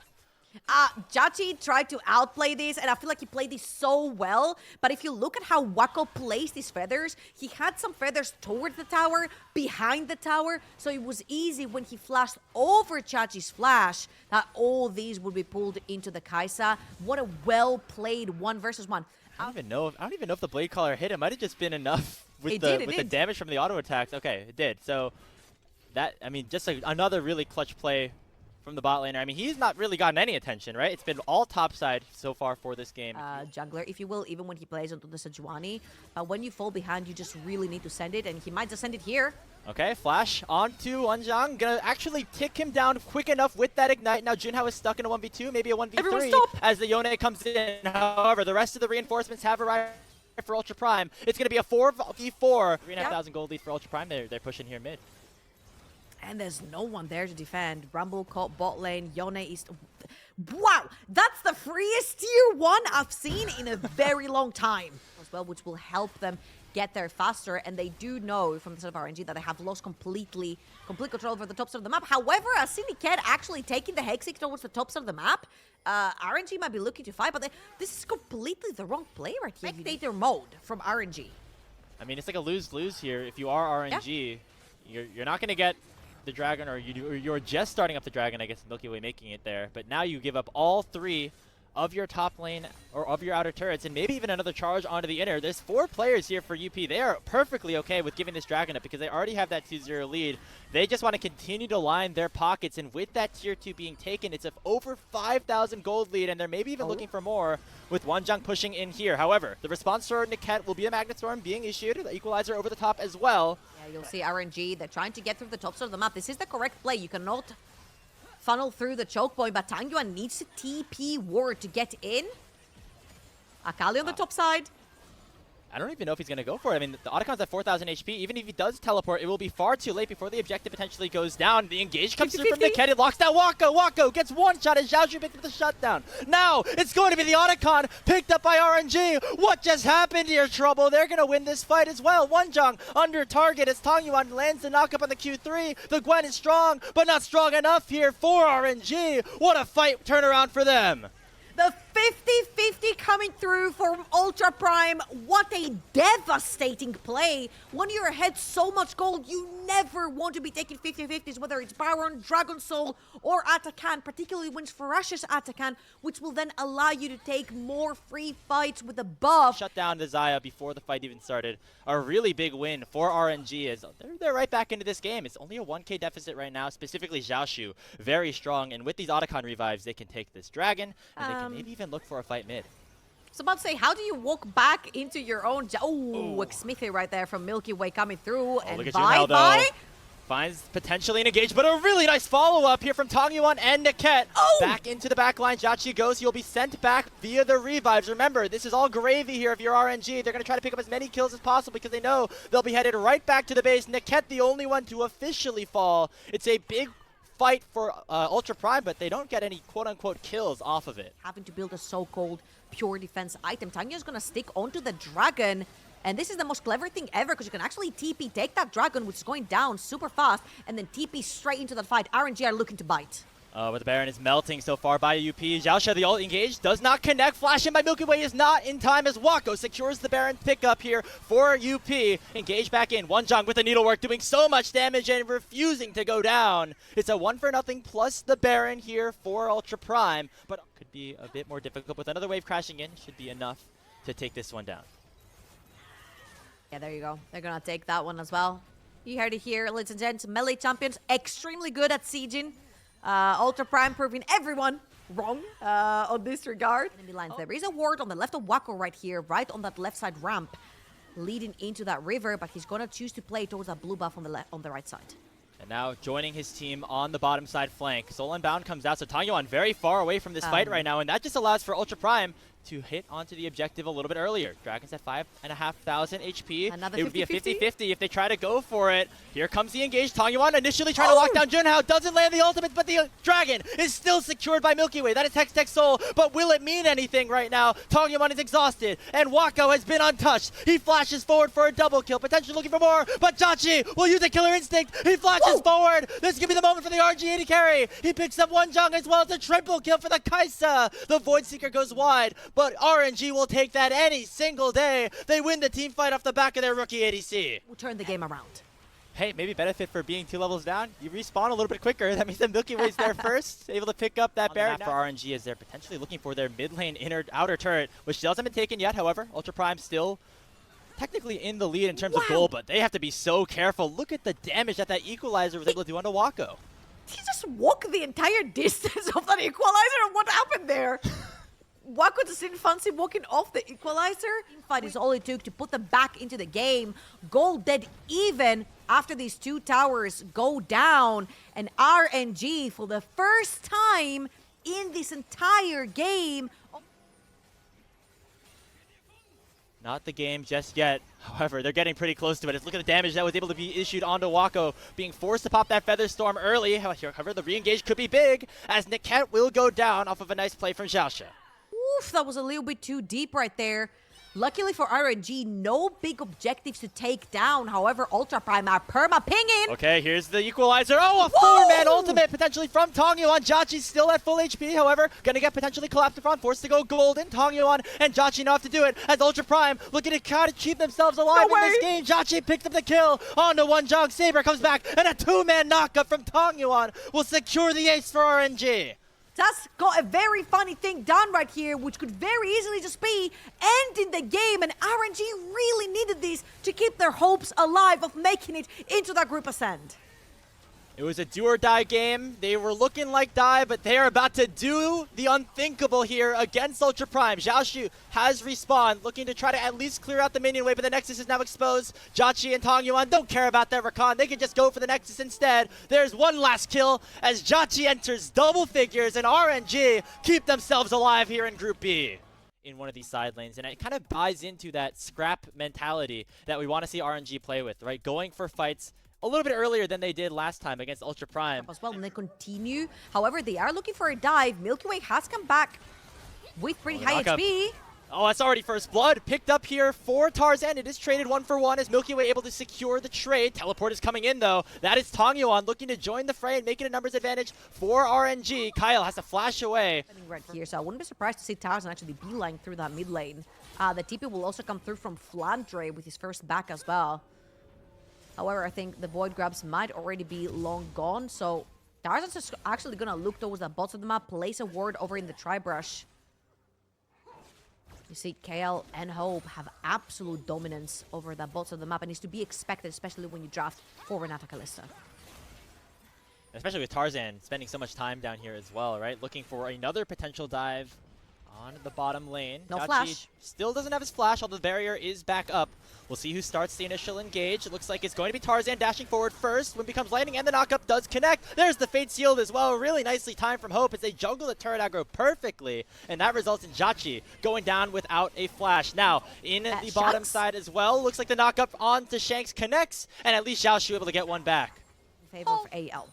Chachi tried to outplay this, and I feel like he played this so well. But if you look at how Wako placed his feathers, he had some feathers towards the tower, behind the tower, so it was easy when he flashed over Chachi's flash that all these would be pulled into the Kai'Sa. What a well-played 1v1. I don't even know if the Blade Caller hit. It might have just been enough with the damage from the auto attacks. Okay, it did. So that, I mean, just another really clutch play from the bot laner. I mean, he's not really gotten any attention, right? It's been all top side so far for this game. Jungler, if you will, even when he plays onto the Sejuani, when you fall behind, you just really need to send it, and he might just send it here. Okay, flash onto Wonjong. Gonna actually tick him down quick enough with that ignite. Now Junhao is stuck in a 1v2, maybe a 1v3 as the Yone comes in. However, the rest of the reinforcements have arrived for Ultra Prime. It's gonna be a 4v4. 3,500 gold lead for Ultra Prime. They're pushing here mid. And there's no one there to defend. Rumble caught bot lane. Yone is... Wow! That's the freest tier 1 I've seen in a very long time as well, which will help them get there faster. And they do know from the side of RNG that they have lost complete control over the tops of the map. However, as Syndicate actually taking the Hexig towards the tops of the map, RNG might be looking to fight, but this is completely the wrong play right here. Spectator mode from RNG. I mean, it's like a lose-lose here. If you are RNG, you're not going to get the Dragon, or you're just starting up the Dragon, I guess, Milky Way making it there. But now you give up all 3 of your top lane or of your outer turrets, and maybe even another charge onto the inner. There's 4 players here for UP. They are perfectly okay with giving this Dragon up because they already have that 2-0 lead. They just want to continue to line their pockets, and with that tier 2 being taken, it's a over 5,000 gold lead, and they're maybe even looking for more with Wonjong pushing in here. However, the response for Niket will be a Magnet Storm being issued, the Equalizer over the top as well. Yeah, you'll see RNG, they're trying to get through the tops of the map. This is the correct play. You cannot funnel through the choke point, but Tangyuan needs to TP ward to get in. Akali on the top side. I don't even know if he's going to go for it. I mean, the Otacon's at 4,000 HP. Even if he does teleport, it will be far too late before the objective potentially goes down. The engage comes through from Niket. It locks down Wako. Wako gets one shot as Xiaoxu picked up the shutdown. Now, it's going to be the Otacon picked up by RNG. What just happened here, Trouble? They're going to win this fight as well. Wonjong under target as Tangyuan lands the knockup on the Q3. The Gwen is strong, but not strong enough here for RNG. What a fight turnaround for them. The 50-50 coming through from Ultra Prime. What a devastating play. When you're ahead so much gold, you never want to be taking 50-50s, whether it's Baron, Dragon Soul, or Atakan, particularly when it's Ferocious Atakan, which will then allow you to take more free fights with the buff. Shut down the Xayah before the fight even started. A really big win for RNG as they're right back into this game. It's only a 1k deficit right now, specifically Xiaoshu. Very strong, and with these Otacon revives, they can take this dragon, and they can maybe even look for a fight mid. I was about to say, how do you walk back into your own... Smithy right there from Milky Way coming through. And look at Junhao, though. Finds potentially an engage, but a really nice follow-up here from Tongyuan and Niket. Back into the backline. Jachi goes. He'll be sent back via the revives. Remember, this is all gravy here if you're RNG. They're going to try to pick up as many kills as possible because they know they'll be headed right back to the base. Niket, the only one to officially fall. It's a big fight for Ultra Prime, but they don't get any quote-unquote kills off of it. Having to build a so-called pure defense item. Tanya's going to stick onto the dragon. And this is the most clever thing ever because you can actually TP, take that dragon, which is going down super fast, and then TP straight into that fight. RNG are looking to bite. But the Baron is melting so far by UP. Xiaoshu, the ult engage, does not connect. Flash in by Milky Way is not in time as Wako secures the Baron pickup here for UP. Engage back in. Wonjong with the needlework doing so much damage and refusing to go down. It's a 1-for-0 plus the Baron here for Ultra Prime, but could be a bit more difficult with another wave crashing in. Should be enough to take this one down. Yeah, there you go. They're going to take that one as well. You heard it here, ladies and gents. Melee champions, extremely good at sieging. Ultra Prime proving everyone wrong on this regard. Enemy lines there. There is a ward on the left of Wako right here, right on that left side ramp, leading into that river, but he's going to choose to play towards that blue buff on the right side. And now joining his team on the bottom side flank. Soul Unbound comes out, so Tangyuan very far away from this fight right now, and that just allows for Ultra Prime to hit onto the objective a little bit earlier. Dragon's at 5,500 HP. Another it would be a 50-50? 50-50 if they try to go for it. Here comes the engage. Tangyuan initially trying to lock down Junhao. Doesn't land the ultimate, but the dragon is still secured by Milky Way. That is Hex Soul, but will it mean anything right now? Tangyuan is exhausted, and Wako has been untouched. He flashes forward for a double kill, potentially looking for more, but Jachi will use a killer instinct. He flashes forward. This could be the moment for the RG AD carry. He picks up Wonjong as well as a triple kill for the Kaisa. The Void Seeker goes wide, but RNG will take that any single day. They win the team fight off the back of their rookie ADC. We'll turn the game around. Hey, maybe benefit for being 2 levels down. You respawn a little bit quicker. That means the Milky Way's there first, able to pick up that Baron. For RNG as they're potentially looking for their mid lane outer turret, which hasn't been taken yet. However, Ultra Prime still technically in the lead in terms of gold, but they have to be so careful. Look at the damage that Equalizer was able to do onto Wako. Did he just walk the entire distance of that Equalizer? What happened there? Wako just didn't fancy walking off the Equalizer. Fight is all it took to put them back into the game. Gold dead even after these 2 towers go down. And RNG, for the first time in this entire game... Not the game just yet. However, they're getting pretty close to it. Look at the damage that was able to be issued onto Wako, being forced to pop that Feather Storm early. However, the re-engage could be big, as Niket will go down off of a nice play from Xiaoshu. Oof, that was a little bit too deep right there. Luckily for RNG, no big objectives to take down. However, Ultra Prime are perma-pinging. Okay, here's the Equalizer. Oh, a 4-man ultimate potentially from Tongyuan. Jachi's still at full HP, however, gonna get potentially collapsed upon, forced to go golden. Tongyuan and Jachi know have to do it as Ultra Prime looking to kind of keep themselves alive in this game. Jachi picked up the kill onto Wonjong. Saber comes back, and a 2-man knockup from Tongyuan will secure the ace for RNG. Just got a very funny thing done right here, which could very easily just be ending the game, and RNG really needed this to keep their hopes alive of making it into that group ascent. It was a do-or-die game. They were looking like die, but they are about to do the unthinkable here against Ultra Prime. Xiaoshu has respawned, looking to try to at least clear out the minion wave, but the Nexus is now exposed. Jachi and Tongyuan don't care about their recon. They can just go for the Nexus instead. There's one last kill as Jachi enters double figures, and RNG keep themselves alive here in Group B in one of these side lanes, and it kind of buys into that scrap mentality that we want to see RNG play with, right? Going for fights a little bit earlier than they did last time against Ultra Prime. As well, and they continue. However, they are looking for a dive. Milky Way has come back with pretty high HP. Oh, that's already first blood. Picked up here for Tarzan. It is traded 1-for-1 as Milky Way able to secure the trade. Teleport is coming in, though. That is Tongyoan looking to join the fray and make it a numbers advantage for RNG. Kyle has to flash away. Right here, so I wouldn't be surprised to see Tarzan actually beeline through that mid lane. The TP will also come through from Flandre with his first back as well. However, I think the Void Grabs might already be long gone, so Tarzan's just actually gonna look towards the bottom of the map, place a ward over in the Tri-Brush. You see, KL and Hope have absolute dominance over the bottom of the map, and is to be expected, especially when you draft for Renata Kalista. Especially with Tarzan spending so much time down here as well, right? Looking for another potential dive on the bottom lane. No Tachi flash. still doesn't have his flash, although the barrier is back up. We'll see who starts the initial engage. It looks like it's going to be Tarzan dashing forward first. When it becomes lightning, and the knockup does connect. There's the Fate Shield as well. Really nicely timed from Hope as they juggle the turret aggro perfectly. And that results in Jachi going down without a flash. Now, in the bottom side as well, looks like the knockup onto Shanks connects. And at least Xiaoshu able to get one back. In favor of AL.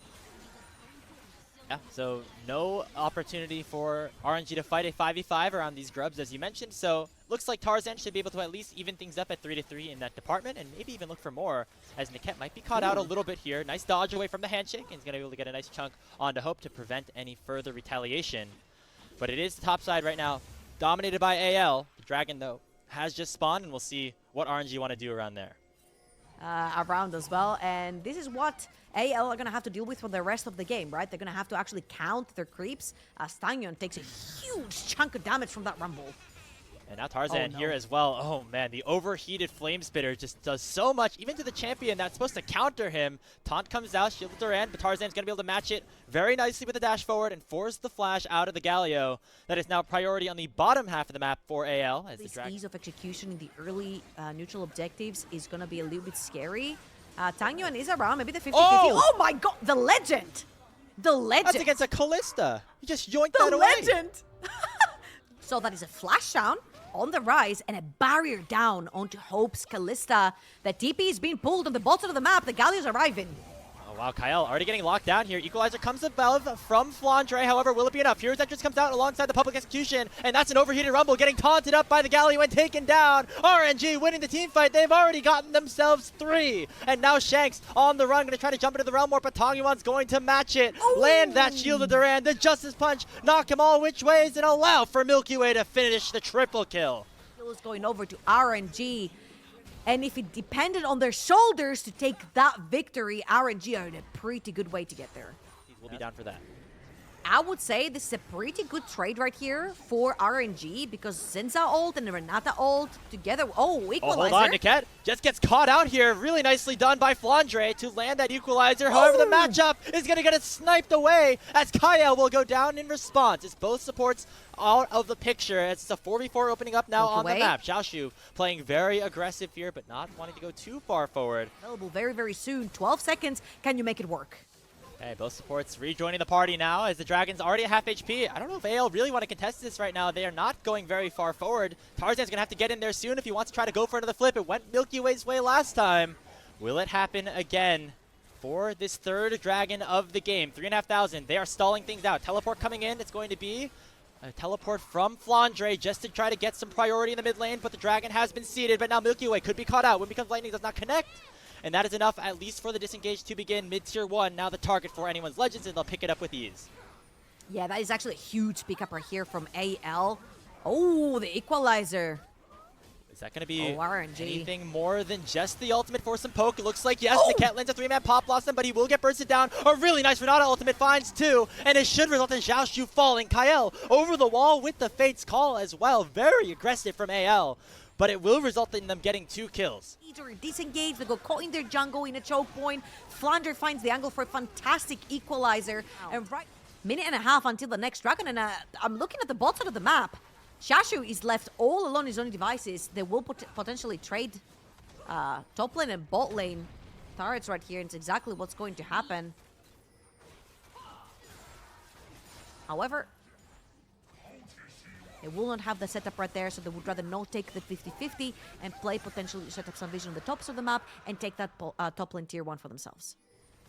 Yeah, so no opportunity for RNG to fight a 5v5 around these grubs, as you mentioned. So looks like Tarzan should be able to at least even things up at 3-3 in that department, and maybe even look for more, as Niket might be caught out a little bit here. Nice dodge away from the handshake, and he's going to be able to get a nice chunk onto Hope to prevent any further retaliation. But it is the top side right now, dominated by AL. The Dragon, though, has just spawned, and we'll see what RNG want to do around there. Around as well, and this is what AL are going to have to deal with for the rest of the game, right? They're going to have to actually count their creeps as Tangyon takes a huge chunk of damage from that Rumble. And now Tarzan here as well. Oh man, the overheated Flame Spitter just does so much, even to the champion that's supposed to counter him. Taunt comes out, Shield Duran, but Tarzan's going to be able to match it very nicely with the dash forward and force the flash out of the Galio. That is now priority on the bottom half of the map for AL. As This the ease of execution in the early neutral objectives is going to be a little bit scary. Tangyon is around, maybe the 50-50. Oh my god, the legend! The legend! That's against a Callista. You just yoinked that away. The legend! So that is a flash down on the rise and a barrier down onto Hope's Callista. The TP is being pulled on the bottom of the map. The Galio's arriving. Oh wow, Kyle already getting locked down here. Equalizer comes above from Flandre. However, will it be enough? Hero's Entrance comes out alongside the public execution, and that's an overheated Rumble getting taunted up by the Galio and taken down. RNG winning the team fight. They've already gotten themselves 3. And now Shanks on the run, going to try to jump into the realm warp, but Tongyoan's going to match it. Land that Shield of Duran, the Justice Punch, knock him all which ways, and allow for Milky Way to finish the triple kill. Kill is going over to RNG. And if it depended on their shoulders to take that victory, RNG are in a pretty good way to get there. We'll be down for that. I would say this is a pretty good trade right here for RNG because Zinza ult and Renata ult together. Oh, equalizer. Oh, hold on, Niket just gets caught out here. Really nicely done by Flandre to land that equalizer. However, the matchup is going to get it sniped away as Kyle will go down in response. It's both supports out of the picture. It's a 4v4 opening up now on the map. Xiaoshu playing very aggressive here, but not wanting to go too far forward. Available very, very soon. 12 seconds. Can you make it work? Okay, both supports rejoining the party now as the Dragon's already at half HP. I don't know if AL really want to contest this right now. They are not going very far forward. Tarzan's going to have to get in there soon if he wants to try to go for another flip. It went Milky Way's way last time. Will it happen again for this third Dragon of the game? 3,500. They are stalling things out. Teleport coming in. It's going to be a teleport from Flandre just to try to get some priority in the mid lane, but the Dragon has been seated. But now Milky Way could be caught out. When it becomes lightning, does not connect. And that is enough, at least for the disengage to begin. Mid-tier 1, now the target for anyone's Legends, and they'll pick it up with ease. Yeah, that is actually a huge pickup right here from AL. Oh, the equalizer. Is that going to be RNG. anything more than just the ultimate for some poke? It looks like, yes, Niket lands a 3-man pop blossom, but he will get bursted down. A really nice Renata ultimate finds 2, and it should result in Xiaoshu falling. Kyle over the wall with the Fate's Call as well. Very aggressive from AL. But it will result in them getting 2 kills. Disengage, they go caught in their jungle in a choke point. Flandre finds the angle for a fantastic equalizer. And right, minute and a half until the next Dragon, and I'm looking at the bottom of the map. Xiaoshu is left all alone in his own devices. They will potentially trade top lane and bot lane turrets right here, and it's exactly what's going to happen. However, they will not have the setup right there, so they would rather not take the 50-50 and play potentially set up some vision on the tops of the map and take that top lane tier 1 for themselves.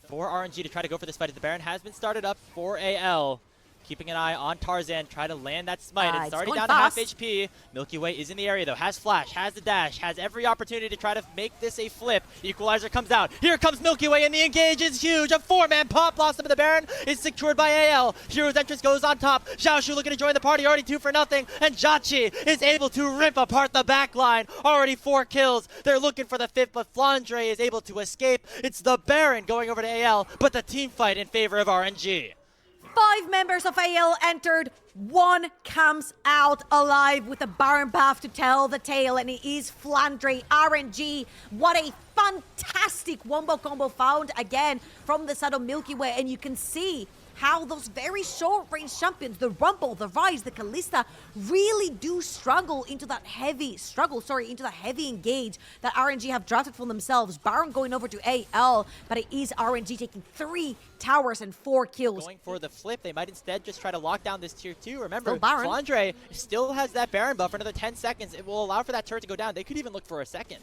For RNG to try to go for this fight, the Baron has been started up for AL. keeping an eye on Tarzan, try to land that smite. It's already down fast. to half HP. Milky Way is in the area though, has flash, has the dash, has every opportunity to try to make this a flip. Equalizer comes out. Here comes Milky Way, and the engage is huge. A 4-man pop blossom of the Baron is secured by AL. Hero's entrance goes on top. Xiaoshu looking to join the party, already 2-0, and Jachi is able to rip apart the back line. Already 4 kills. They're looking for the 5th, but Flandre is able to escape. It's the Baron going over to AL, but the team fight in favor of RNG. 5 members of AL entered. 1 comes out alive with a Baron buff to tell the tale, and it is Flandre. RNG. What a fantastic wombo combo found again from the side of Milky Way, and you can see how those very short-range champions, the Rumble, the Rise, the Kalista, really do struggle into that heavy engage that RNG have drafted for themselves. Baron going over to AL, but it is RNG taking 3 towers and 4 kills. Going for the flip, they might instead just try to lock down this tier 2. Remember, Baron. Flandre still has that Baron buff for another 10 seconds. It will allow for that turret to go down. They could even look for a second.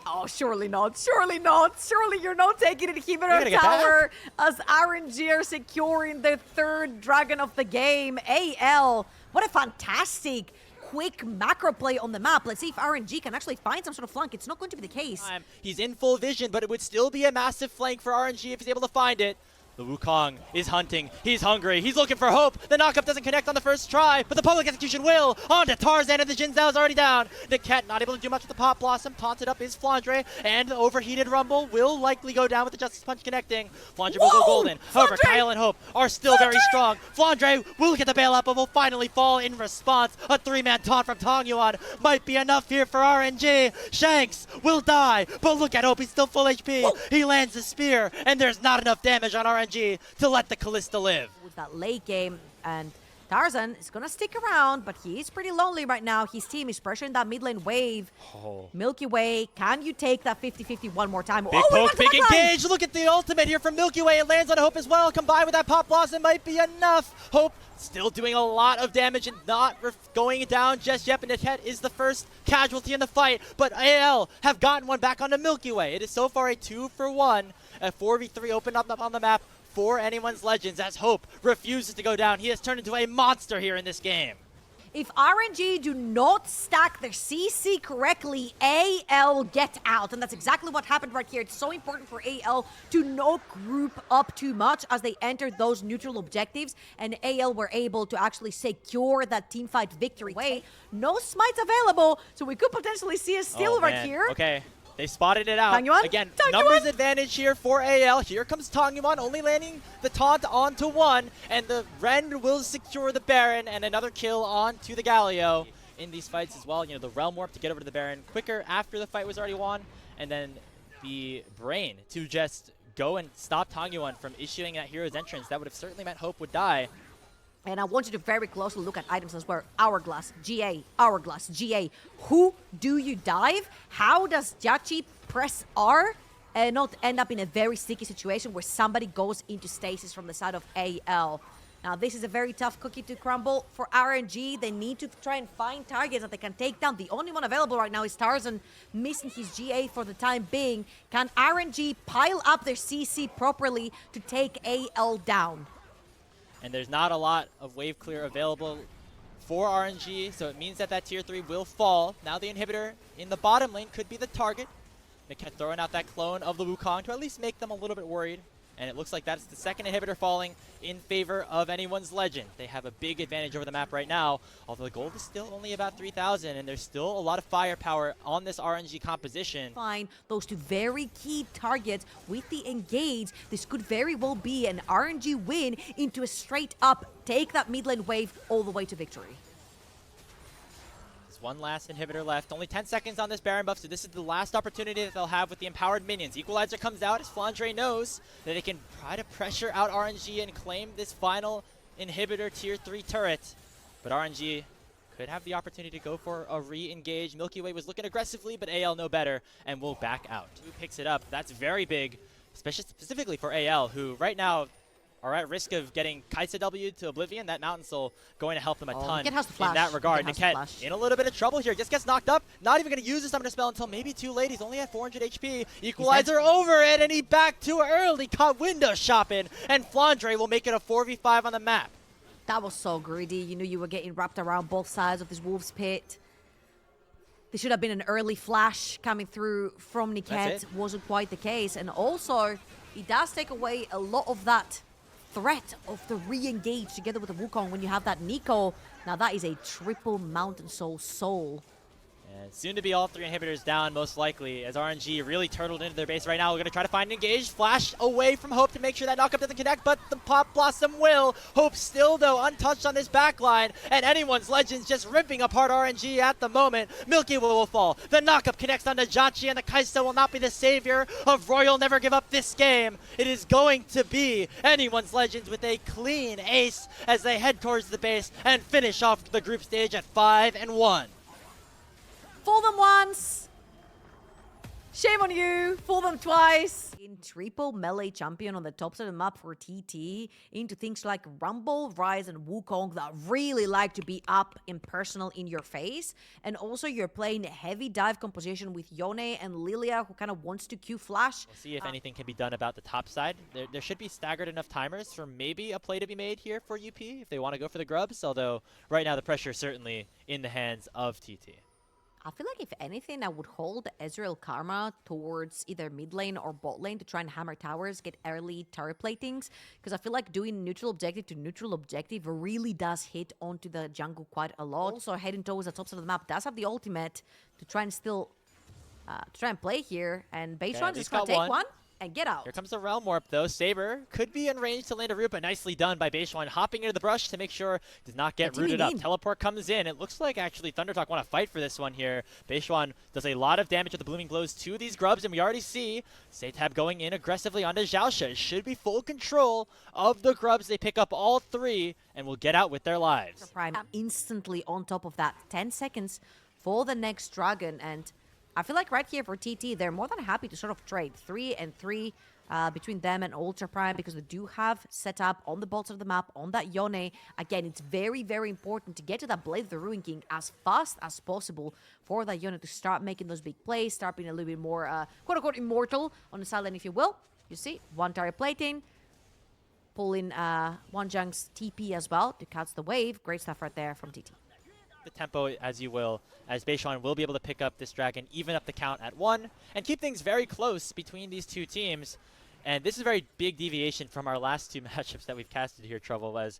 Oh, surely not. Surely not. Surely you're not taking Inhibitor get Tower as RNG are securing the 3rd dragon of the game. AL, what a fantastic quick macro play on the map. Let's see if RNG can actually find some sort of flank. It's not going to be the case. He's in full vision, but it would still be a massive flank for RNG if he's able to find it. The Wukong is hunting. He's hungry. He's looking for hope. The knockup doesn't connect on the first try, but the public execution will. On to Tarzan, and the Jin Zhao is already down. Niket not able to do much with the Pop Blossom. Taunted up is Flandre, and the overheated Rumble will likely go down with the Justice Punch connecting. Flandre will go golden. However, Kyle and Hope are still very strong. Flandre will get the bailout, but will finally fall in response. A 3-man taunt from Tong Yuan might be enough here for RNG. Shanks will die, but look at Hope. He's still full HP. He lands the spear, and there's not enough damage on RNG to let the Kalista live. With that late game, and Tarzan is gonna stick around, but he is pretty lonely right now. His team is pressuring that mid lane wave. Milky Way, can you take that 50-50 one more time? Big poke, big engage. Look at the ultimate here from Milky Way. It lands on Hope as well. Combined with that Pop Blossom might be enough. Hope still doing a lot of damage and not going down just yet. And Niket is the first casualty in the fight, but AL have gotten one back onto Milky Way. It is so far a 2-for-1. A 4v3 opened up on the map for anyone's Legends as Hope refuses to go down. He has turned into a monster here in this game. If RNG do not stack their CC correctly, AL get out. And that's exactly what happened right here. It's so important for AL to not group up too much as they entered those neutral objectives. And AL were able to actually secure that teamfight victory. Wait, no smites available, so we could potentially see a steal right here. Okay. They spotted it out. Tong Yuan? Again, Tong numbers Yuan? advantage here for AL. Here comes Tong Yuan, only landing the taunt onto 1, and the Ren will secure the Baron, and another kill onto the Galio in these fights as well. You know, the Realm Warp to get over to the Baron quicker after the fight was already won, and then the Brain to just go and stop Tong Yuan from issuing that hero's entrance. That would have certainly meant Hope would die. And I want you to very closely look at items as well. Hourglass, GA, Hourglass, GA. Who do you dive? How does Jachi press R and not end up in a very sticky situation where somebody goes into stasis from the side of AL? Now, this is a very tough cookie to crumble for RNG. They need to try and find targets that they can take down. The only one available right now is Tarzan, missing his GA for the time being. Can RNG pile up their CC properly to take AL down? And there's not a lot of wave clear available for RNG, so it means that that tier 3 will fall. Now the inhibitor in the bottom lane could be the target. Niket throwing out that clone of the Wukong to at least make them a little bit worried. And it looks like that's the second inhibitor falling in favor of anyone's Legend. They have a big advantage over the map right now, although the gold is still only about 3,000, and there's still a lot of firepower on this RNG composition. Find those 2 very key targets with the engage. This could very well be an RNG win into a straight up take that mid lane wave all the way to victory. There's one last inhibitor left. Only 10 seconds on this Baron buff, so this is the last opportunity that they'll have with the empowered minions. Equalizer comes out as Flandre knows that they can try to pressure out RNG and claim this final inhibitor tier 3 turret. But RNG could have the opportunity to go for a re-engage. Milky Way was looking aggressively, but AL know better and will back out. Who picks it up? That's very big, especially specifically for AL, who right now are at risk of getting Kaisa W to Oblivion. That Mountain Soul going to help them a ton in that regard. Niket in a little bit of trouble here. Just gets knocked up. Not even going to use the Summoner Spell until maybe too late. He's only at 400 HP. Equalizer over it, and he backed too early. Caught window shopping, and Flandre will make it a 4v5 on the map. That was so greedy. You knew you were getting wrapped around both sides of this Wolf's Pit. There should have been an early flash coming through from Niket. Wasn't quite the case. And also, it does take away a lot of that threat of the re-engage together with the Wukong when you have that Nico. Now that is a triple Mountain Soul. And soon to be all 3 inhibitors down, most likely, as RNG really turtled into their base right now. We're going to try to find an engage. Flash away from Hope to make sure that knockup doesn't connect, but the Pop Blossom will. Hope still, though, untouched on this backline, and anyone's Legends just ripping apart RNG at the moment. Milky Way will fall. The knockup connects onto Jachi, and the Kai'Sa will not be the savior of Royal Never Give Up this game. It is going to be anyone's Legends with a clean ace as they head towards the base and finish off the group stage at 5-1. Fool them once. Shame on you. Fool them twice. In triple melee champion on the top side of the map for TT into things like Rumble, Rise, and Wukong that really like to be up and personal in your face. And also you're playing heavy dive composition with Yone and Lilia, who kind of wants to Q flash. We'll see if anything can be done about the top side. There should be staggered enough timers for maybe a play to be made here for UP if they want to go for the grubs, although right now the pressure is certainly in the hands of TT. I feel like if anything, I would hold Ezreal Karma towards either mid lane or bot lane to try and hammer towers, get early turret platings, because I feel like doing neutral objective to neutral objective really does hit onto the jungle quite a lot. Also, heading towards the top side of the map does have the ultimate to try and still play here, and Baseline is going to take one and get out. Here comes the Realm Warp, though. Saber could be in range to land a root, but nicely done by Baseline, hopping into the brush to make sure it does not get rooted up. Teleport comes in. It looks like actually ThunderTalk want to fight for this one here. Baseline does a lot of damage with the Blooming Blows to these grubs, and we already see Satab going in aggressively onto Xiaosha. Should be full control of the grubs. They pick up all 3 and will get out with their lives. Prime instantly on top of that. 10 seconds for the next dragon, and I feel like right here for TT, they're more than happy to sort of trade 3 and 3 between them and Ultra Prime, because they do have set up on the bottom of the map on that Yone. Again, it's very, very important to get to that Blade of the Ruin King as fast as possible for that Yone to start making those big plays, start being a little bit more, quote-unquote, immortal on the sideline, if you will. You see, one turret plating, pull in Wanjiang's TP as well to catch the wave. Great stuff right there from TT. The tempo as you will, as Baishan will be able to pick up this dragon, even up the count at 1, and keep things very close between these two teams. And this is a very big deviation from our last 2 matchups that we've casted here, Trouble, as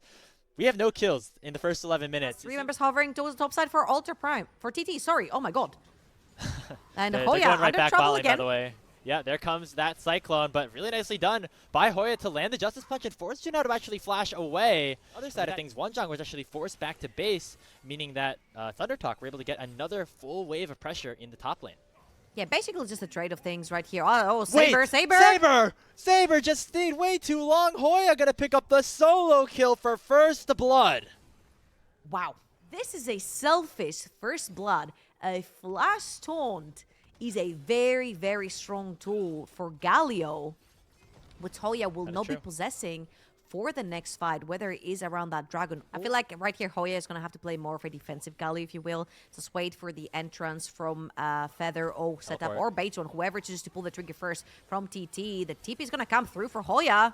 we have no kills in the first 11 minutes. 3 members hovering towards the top side for Ultra Prime. For TT, sorry. Oh my god. And they're Hoya going right under back trouble lane, again. by the way. Yeah, there comes that Cyclone, but really nicely done by Hoya to land the Justice Punch and force Juno to actually flash away. Other side of things, Wanjiang was actually forced back to base, meaning that ThunderTalk were able to get another full wave of pressure in the top lane. Yeah, basically just a trade of things right here. Oh, Saber, Wait, Saber! Saber just stayed way too long. Hoya gonna pick up the solo kill for first blood. Wow. This is a selfish first blood. A flash taunt is a very, very strong tool for Galio, which Hoya will not be possessing for the next fight, whether it is around that dragon. I feel like right here Hoya is going to have to play more of a defensive Galio, if you will. Just wait for the entrance from Feather or Setup or Baton, whoever chooses to pull the trigger first from TT. The TP is going to come through for Hoya.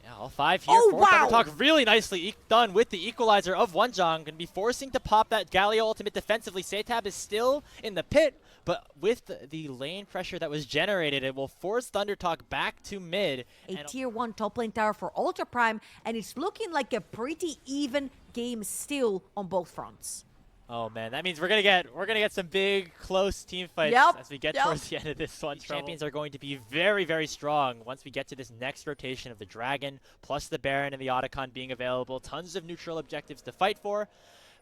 Yeah, all 5 here for ThunderTalk. Really nicely done with the equalizer of Wanjiang. Going to be forcing to pop that Galio ultimate defensively. Satab is still in the pit, but with the lane pressure that was generated, it will force ThunderTalk back to mid. A tier 1 top lane tower for Ultra Prime, and it's looking like a pretty even game still on both fronts. Oh man, that means we're gonna get some big close team fights as we get towards the end of this one. Champions are going to be very, very strong once we get to this next rotation of the Dragon, plus the Baron and the Otacon being available. Tons of neutral objectives to fight for.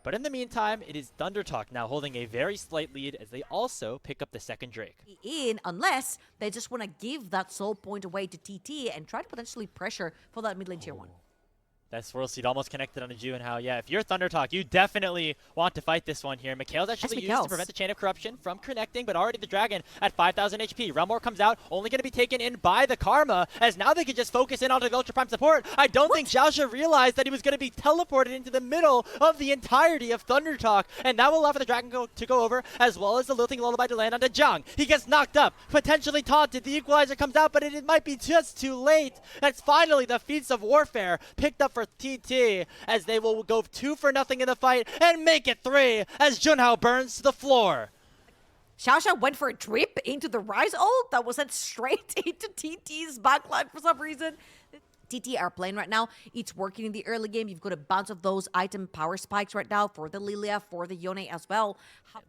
But in the meantime, it is ThunderTalk now holding a very slight lead as they also pick up the second Drake. Unless they just want to give that soul point away to TT and try to potentially pressure for that mid lane tier 1. That Swirl Seed almost connected on a Ju, and how, yeah, if you're ThunderTalk, you definitely want to fight this one here. Mikhail's actually used to prevent the Chain of Corruption from connecting, but already the Dragon at 5,000 HP. Realmore comes out, only going to be taken in by the Karma, as now they can just focus in on the Ultra Prime support. I don't think Xiaosha realized that he was going to be teleported into the middle of the entirety of ThunderTalk, and that will allow for the Dragon to go over, as well as the Lilting Lullaby to land onto Zhang. He gets knocked up, potentially taunted. The Equalizer comes out, but it might be just too late. That's finally the Feats of Warfare picked up for TT as they will go 2-0 in the fight and make it 3 as Junhao burns to the floor. Xiaoxia went for a trip into the Rise ult that was sent straight into TT's backline for some reason. TT are playing right now. It's working in the early game. You've got a bunch of those item power spikes right now for the Lilia, for the Yone as well.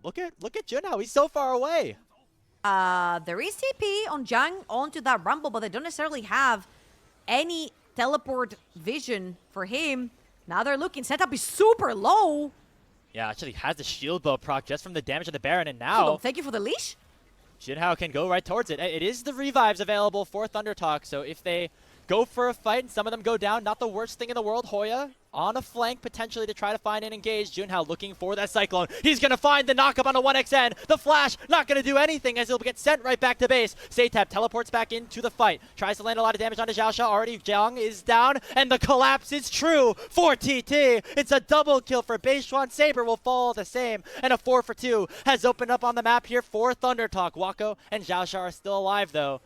Look at Junhao. He's so far away. There is TP on Zhang onto that Rumble, but they don't necessarily have any teleport vision for him. Now they're looking. Setup is super low. Yeah, actually has the shield bow proc just from the damage of the Baron, and now Hold on, thank you for the leash. Junhao can go right towards it. It is the revives available for Thunder Talk, so if they go for a fight and some of them go down, not the worst thing in the world. Hoya on a flank potentially to try to find and engage. Junhao looking for that Cyclone. He's going to find the knockup on a 1xN. The flash not going to do anything as he'll get sent right back to base. Saytab teleports back into the fight. Tries to land a lot of damage onto Xiaoxia. Already Jiang is down and the collapse is true for TT. It's a double kill for Beishuan. Saber will fall the same and a 4-for-2 has opened up on the map here for Thunder Talk. Wako and Xiaoxia are still alive though.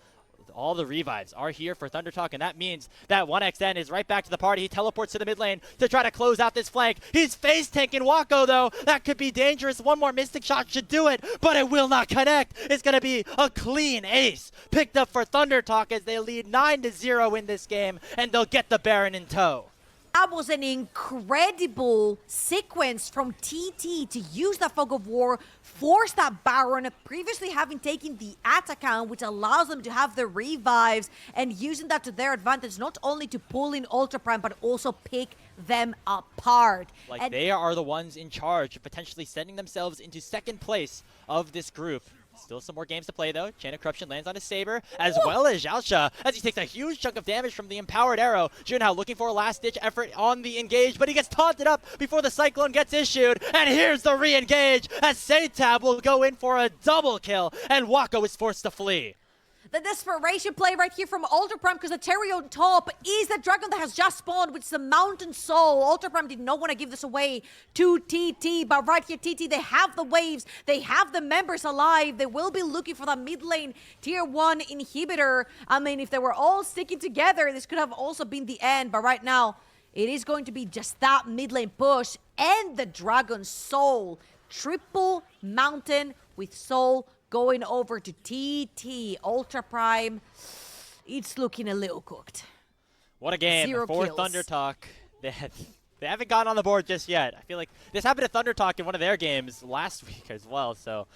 All the revives are here for Thunder Talk, and that means that 1xN is right back to the party. He teleports to the mid lane to try to close out this flank. He's face tanking Wako, though. That could be dangerous. One more Mystic Shot should do it, but it will not connect. It's going to be a clean ace picked up for Thunder Talk as they lead 9-0 in this game, and they'll get the Baron in tow. That was an incredible sequence from TT to use that Fog of War, force that Baron, previously having taken the account, which allows them to have the revives, and using that to their advantage, not only to pull in Ultra Prime, but also pick them apart. Like they are the ones in charge of potentially sending themselves into second place of this group. Still some more games to play though. Chain of Corruption lands on his Saber, as well as Xiaoxia, as he takes a huge chunk of damage from the Empowered Arrow. Junhao looking for a last-ditch effort on the engage, but he gets taunted up before the Cyclone gets issued. And here's the re-engage, as Saytab will go in for a double kill, and Wako is forced to flee. The desperation play right here from Ultra Prime, because the Terry on top is the dragon that has just spawned, which is the Mountain Soul. Ultra Prime did not want to give this away to TT, but right here, TT, they have the waves, they have the members alive, they will be looking for that mid lane tier 1 inhibitor. I mean, if they were all sticking together, this could have also been the end, but right now, it is going to be just that mid lane push and the Dragon Soul. Triple Mountain with Soul going over to TT. Ultra Prime, it's looking a little cooked. What a game 0 for kills. Thunder Talk. They haven't gotten on the board just yet. I feel like this happened to Thunder Talk in one of their games last week as well. So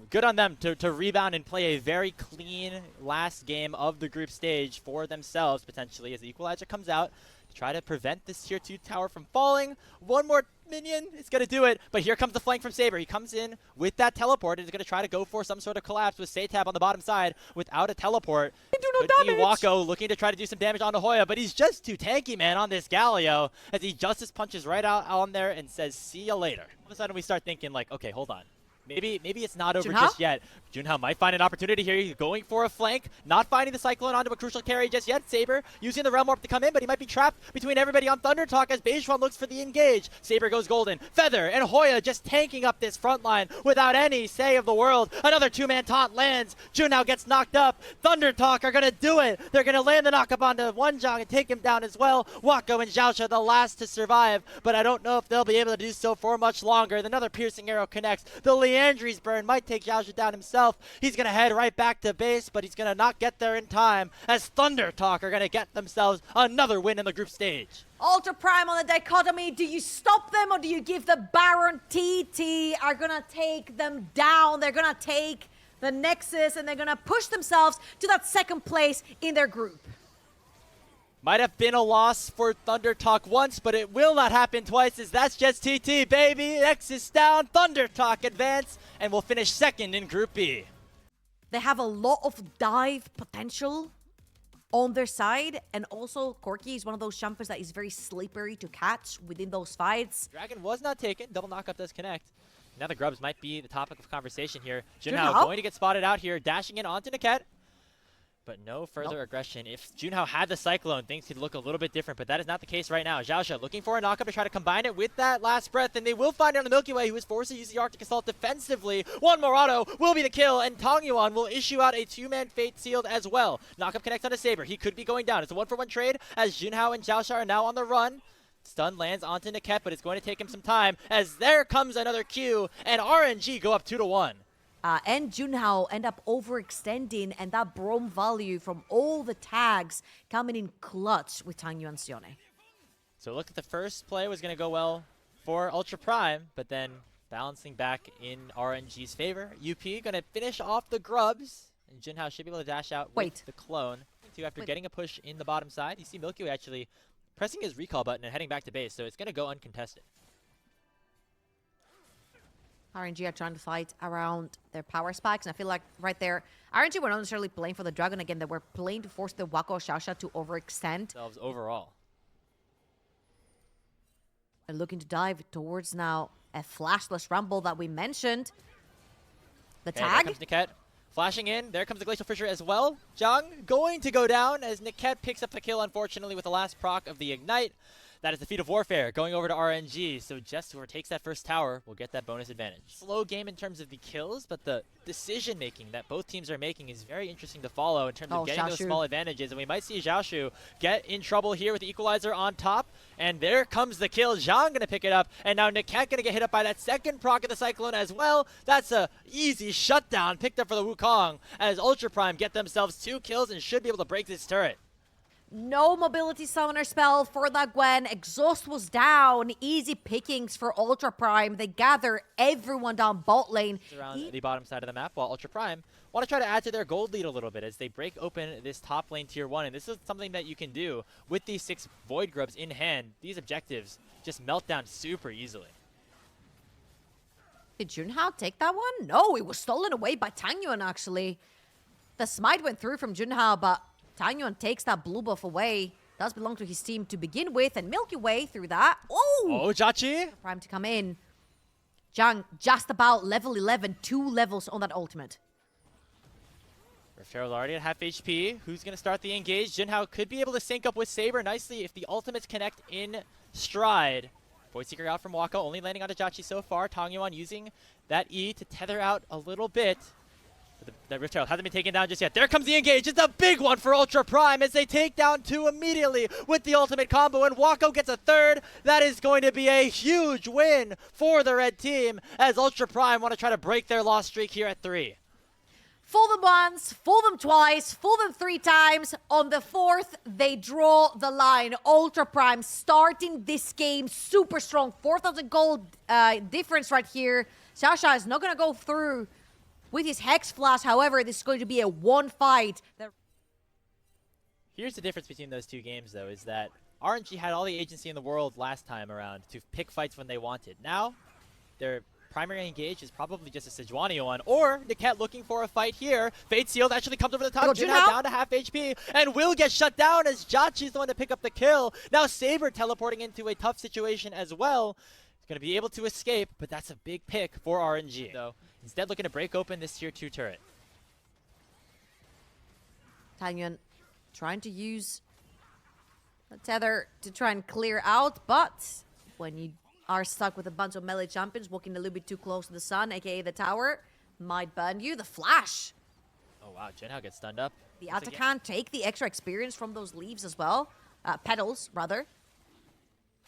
good on them to rebound and play a very clean last game of the group stage for themselves, potentially, as the Equalizer comes out to try to prevent this tier 2 tower from falling. One more minion is going to do it, but here comes the flank from Saber. He comes in with that teleport and is going to try to go for some sort of collapse with Saytab on the bottom side without a teleport. Could be Wako looking to try to do some damage onto Hoya, but he's just too tanky, man, on this Galio as he justice punches right out on there and says, see ya later. All of a sudden we start thinking like, okay, hold on. Maybe it's not over just yet. Junhao might find an opportunity here. He's going for a flank, not finding the Cyclone onto a crucial carry just yet. Saber using the Realm Warp to come in, but he might be trapped between everybody on Thunder Talk as Beishuan looks for the engage. Saber goes golden. Feather and Hoya just tanking up this front line without any say of the world. Another two-man taunt lands. Junhao gets knocked up. Thunder Talk are going to do it. They're going to land the knockup onto Wonjong and take him down as well. Wako and Xiaoxia the last to survive, but I don't know if they'll be able to do so for much longer. Another piercing arrow connects. The Leandry's burn might take Xiaoxia down himself. He's going to head right back to base, but he's going to not get there in time as Thunder Talk are going to get themselves another win in the group stage. Ultra Prime on the dichotomy. Do you stop them or do you give the Baron? TT are going to take them down. They're going to take the Nexus and they're going to push themselves to that second place in their group. Might have been a loss for Thunder Talk once, but it will not happen twice as that's just TT, baby. Nexus down, Thunder Talk advance, and will finish second in Group B. They have a lot of dive potential on their side, and also Corki is one of those champions that is very slippery to catch within those fights. Dragon was not taken. Double knockup does connect. Now the Grubs might be the topic of conversation here. Junhao going to get spotted out here, dashing in onto Niket. but no further aggression. If Junhao had the Cyclone, things could look a little bit different, but that is not the case right now. Xiaosha looking for a knockup to try to combine it with that last breath, and they will find it on the Milky Way, who is forced to use the Arctic Assault defensively. One more auto will be the kill, and Tong Yuan will issue out a 2-man Fate Sealed as well. Knockup connects on a Saber. He could be going down. It's a 1-for-1 trade, as Junhao and Xiaosha are now on the run. Stun lands onto Niket, but it's going to take him some time, as there comes another Q, and RNG go up 2-1. And Junhao end up overextending, and that Brom value from all the tags coming in clutch with Tang Yuan Sione. So look at the first play was going to go well for Ultra Prime, but then balancing back in RNG's favor. UP going to finish off the grubs, and Junhao should be able to dash out with the clone. After getting a push in the bottom side, you see Milky Way actually pressing his recall button and heading back to base, so it's going to go uncontested. RNG are trying to fight around their power spikes, and I feel like right there, RNG were not necessarily playing for the Dragon again, they were playing to force the Wako Xiaosha to overextend. Themselves overall. They're looking to dive towards now a flashless rumble that we mentioned. The tag. There comes Niket. Flashing in, there comes the Glacial Fissure as well. Zhang going to go down as Niket picks up the kill, unfortunately, with the last proc of the Ignite. That is the Feat of Warfare going over to RNG. So just whoever takes that first tower will get that bonus advantage. Slow game in terms of the kills, but the decision making that both teams are making is very interesting to follow in terms of getting those small advantages. And we might see Xiaoshu get in trouble here with the Equalizer on top. And there comes the kill. Zhang going to pick it up. And now Niket going to get hit up by that second proc of the Cyclone as well. That's a easy shutdown picked up for the Wukong as Ultra Prime get themselves 2 kills and should be able to break this turret. No mobility summoner spell for that Gwen. Exhaust was down. Easy pickings for Ultra Prime. They gather everyone down bot lane. Around the bottom side of the map, while Ultra Prime want to try to add to their gold lead a little bit as they break open this top lane tier 1. And this is something that you can do with these 6 Void Grubs in hand. These objectives just melt down super easily. Did Junhao take that one? No, it was stolen away by Tang Yuan, actually. The smite went through from Junhao, but Tang Yuan takes that blue buff away. Does belong to his team to begin with, and Milky Way through that. Oh, Jachi! Prime to come in. Zhang just about level 11, 2 levels on that ultimate. Ferrell already at half HP. Who's going to start the engage? Junhao could be able to sync up with Saber nicely if the ultimates connect in stride. Void Seeker out from Wako, only landing onto Jachi so far. Tang Yuan using that E to tether out a little bit. The Rift Herald hasn't been taken down just yet. There comes the engage. It's a big one for Ultra Prime as they take down 2 immediately with the ultimate combo, and Wako gets a 3rd. That is going to be a huge win for the red team as Ultra Prime want to try to break their loss streak here at 3. Fool them once, fool them twice, fool them 3 times. On the 4th, they draw the line. Ultra Prime starting this game super strong. 4,000 gold difference right here. Xiaosha is not going to go through with his Hex Flash. However, this is going to be a 1 fight. Here's the difference between those 2 games, though, is that RNG had all the agency in the world last time around to pick fights when they wanted. Now, their primary engage is probably just a Sejuani one, or Niket looking for a fight here. Fate Sealed actually comes over the top. Junhao down to half HP, and will get shut down as Jachi's the one to pick up the kill. Now Saber teleporting into a tough situation as well. He's going to be able to escape, but that's a big pick for RNG. So instead looking to break open this tier 2 turret. Tang Yuan trying to use the tether to try and clear out, but when you are stuck with a bunch of melee champions walking a little bit too close to the sun, aka the tower, might burn you. The flash. Oh wow, Junhao gets stunned up. The Atakan take the extra experience from those leaves as well. Petals, rather.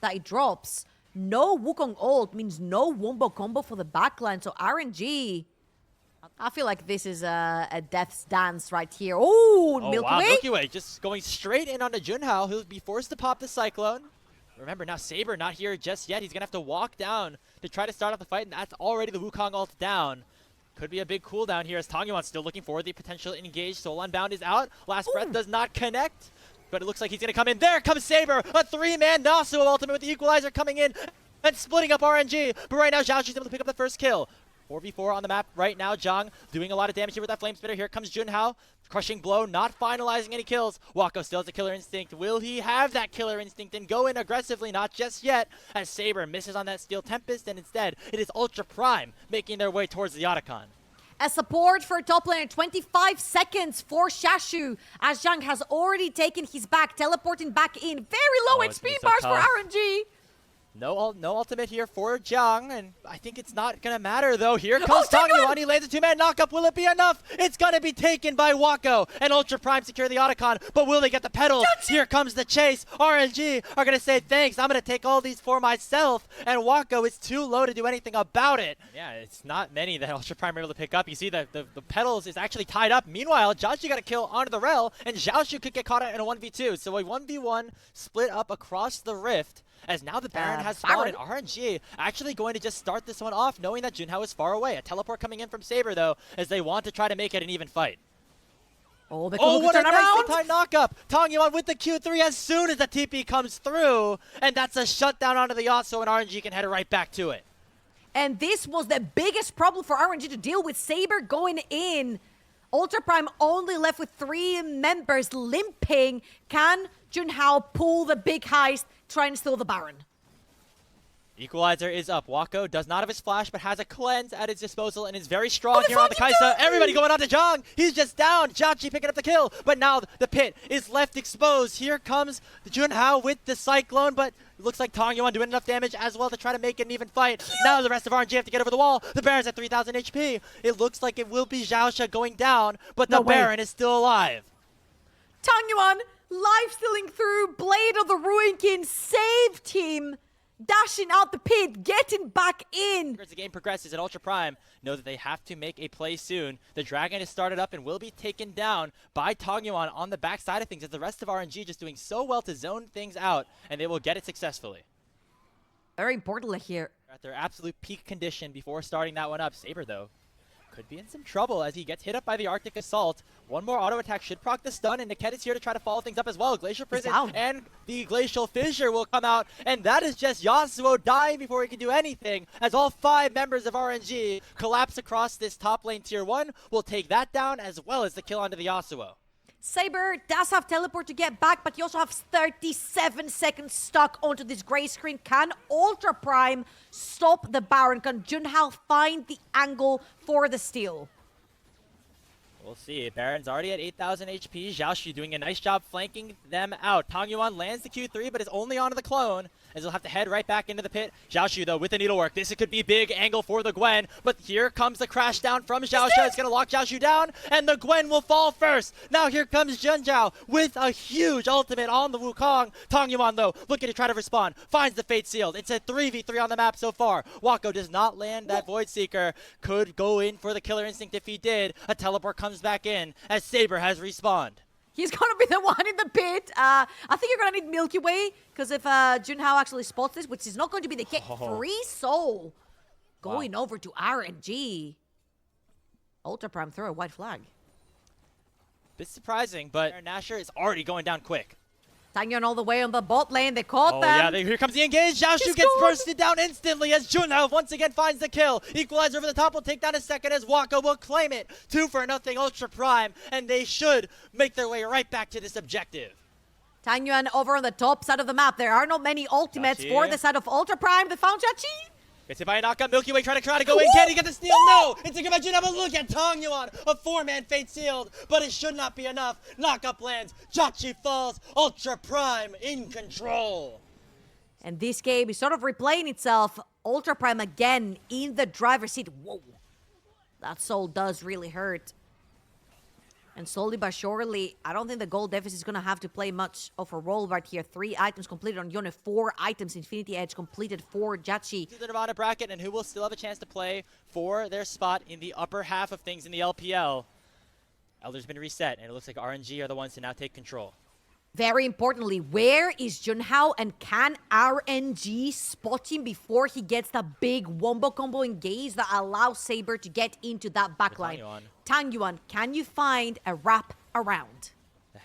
That it drops. No Wukong ult means no wombo combo for the backline, so RNG. I feel like this is a death's dance right here. Oh, Milky wow, Way. Milky Way just going straight in onto Junhao. He'll be forced to pop the Cyclone. Remember, now Saber not here just yet. He's going to have to walk down to try to start off the fight, and that's already the Wukong ult down. Could be a big cooldown here as Tang Yuan still looking for the potential engage. Soul Unbound is out. Last Breath does not connect, but it looks like he's going to come in. There comes Saber, a 3-man Nasuo ultimate with the Equalizer coming in and splitting up RNG. But right now, Xiaoshu's able to pick up the first kill. 4v4 on the map right now. Zhang doing a lot of damage here with that Flame Spitter. Here comes Junhao. Crushing blow, not finalizing any kills. Wako still has a killer instinct. Will he have that killer instinct and go in aggressively? Not just yet, as Saber misses on that Steel Tempest, and instead, it is Ultra Prime making their way towards the Otacon. a support for top lane. 25 seconds for Shashu as Zhang has already taken his back, teleporting back in. Very low it's HP gonna be so bars tough. for RNG. No ultimate here for Jiang, and I think it's not going to matter, though. Here comes Tangyuan. He lands a two-man knockup. Will it be enough? It's going to be taken by Wako, and Ultra Prime secure the Otacon, but will they get the pedals? Here comes the chase. RNG are going to say, thanks, I'm going to take all these for myself, and Wako is too low to do anything about it. Yeah, it's not many that Ultra Prime are able to pick up. You see that the pedals is actually tied up. Meanwhile, Jiaxi got a kill onto the Rel, and Xiaoshu could get caught in a 1v2, so a 1v1 split up across the Rift. As now the Baron has spawned, and RNG actually going to just start this one off, knowing that Junhao is far away. A teleport coming in from Saber, though, as they want to try to make it an even fight. Oh, What a nice time knockup! Tangyuan with the Q3 as soon as the TP comes through, and that's a shutdown onto the Yasuo, and RNG can head right back to it. And this was the biggest problem for RNG to deal with. Saber going in. Ultra Prime only left with 3 members limping. Can Junhao pull the big heist, try and steal the Baron? Equalizer is up. Wako does not have his flash, but has a cleanse at his disposal and is very strong here on the Kai'Sa. Everybody going on to Zhang. He's just down. Jiaxi picking up the kill, but now the pit is left exposed. Here comes Junhao with the Cyclone, but it looks like Tangyuan doing enough damage as well to try to make it an even fight. Now the rest of RNG have to get over the wall. The Baron's at 3,000 HP. It looks like it will be Xiaosha going down, but the Baron is still alive. Tangyuan life stealing through. Blade of the Ruin King saved him. Dashing out the pit, getting back in. As the game progresses, and Ultra Prime know that they have to make a play soon. The Dragon is started up and will be taken down by Tangyuan on the back side of things, as the rest of RNG just doing so well to zone things out, and they will get it successfully. Very importantly here. At their absolute peak condition before starting that one up. Saber, though, could be in some trouble as he gets hit up by the Arctic Assault. One more auto attack should proc the stun, and Niket is here to try to follow things up as well. Glacial Prison and the Glacial Fissure will come out, and that is just Yasuo dying before he can do anything, as all 5 members of RNG collapse across this top lane tier 1. Will take that down as well as the kill onto the Yasuo. Saber does have teleport to get back, but he also has 37 seconds stuck onto this gray screen. Can Ultra Prime stop the Baron? Can Junhao find the angle for the steal? We'll see. Baron's already at 8,000 HP. Xiaoshu doing a nice job flanking them out. Tangyuan lands the Q3, but is only onto the clone, as he'll have to head right back into the pit. Xiaoshu, though, with the needlework. This could be big angle for the Gwen, but here comes the crash down from Xiaoshu. It's going to lock Xiaoshu down, and the Gwen will fall first. Now here comes Zhenjiao with a huge ultimate on the Wukong. Tangyuan, though, looking to try to respond. Finds the Fate Sealed. It's a 3v3 on the map so far. Wako does not land that Void Seeker. Could go in for the Killer Instinct if he did. A teleport comes back in as Saber has respawned. He's gonna be the one in the pit. I think you're gonna need Milky Way, because if Junhao actually spots this, which is not going to be the case, Free Soul going over to RNG. Ultra Prime throw a white flag. Bit surprising, but Nasher is already going down quick. Tangyuan all the way on the bot lane. They caught them. Yeah, here comes the engage. Xiaoshu gets bursted down instantly as Junhao once again finds the kill. Equalizer over the top will take down a second as Wako will claim it. 2-0 Ultra Prime, and they should make their way right back to this objective. Tangyuan over on the top side of the map. There are not many ultimates for the side of Ultra Prime. They found Jiaxi. Gets hit by a knockup. Milky Way trying to go in. Can he get the steal? No! It's a good match. But look at Tangyuan. A 4-man Fate Sealed, but it should not be enough. Knockup lands. Jiaxi falls. Ultra Prime in control. And this game is sort of replaying itself. Ultra Prime again in the driver's seat. Whoa. That soul does really hurt. And slowly but surely, I don't think the gold deficit is going to have to play much of a role right here. 3 items completed on Yone, 4 items Infinity Edge completed for Jiaxi. To the Nirvana bracket, and who will still have a chance to play for their spot in the upper half of things in the LPL. Elder's been reset, and it looks like RNG are the ones to now take control. Very importantly, where is Junhao, and can RNG spot him before he gets the big wombo combo engage that allows Saber to get into that backline? Tangyuan, can you find a wrap around?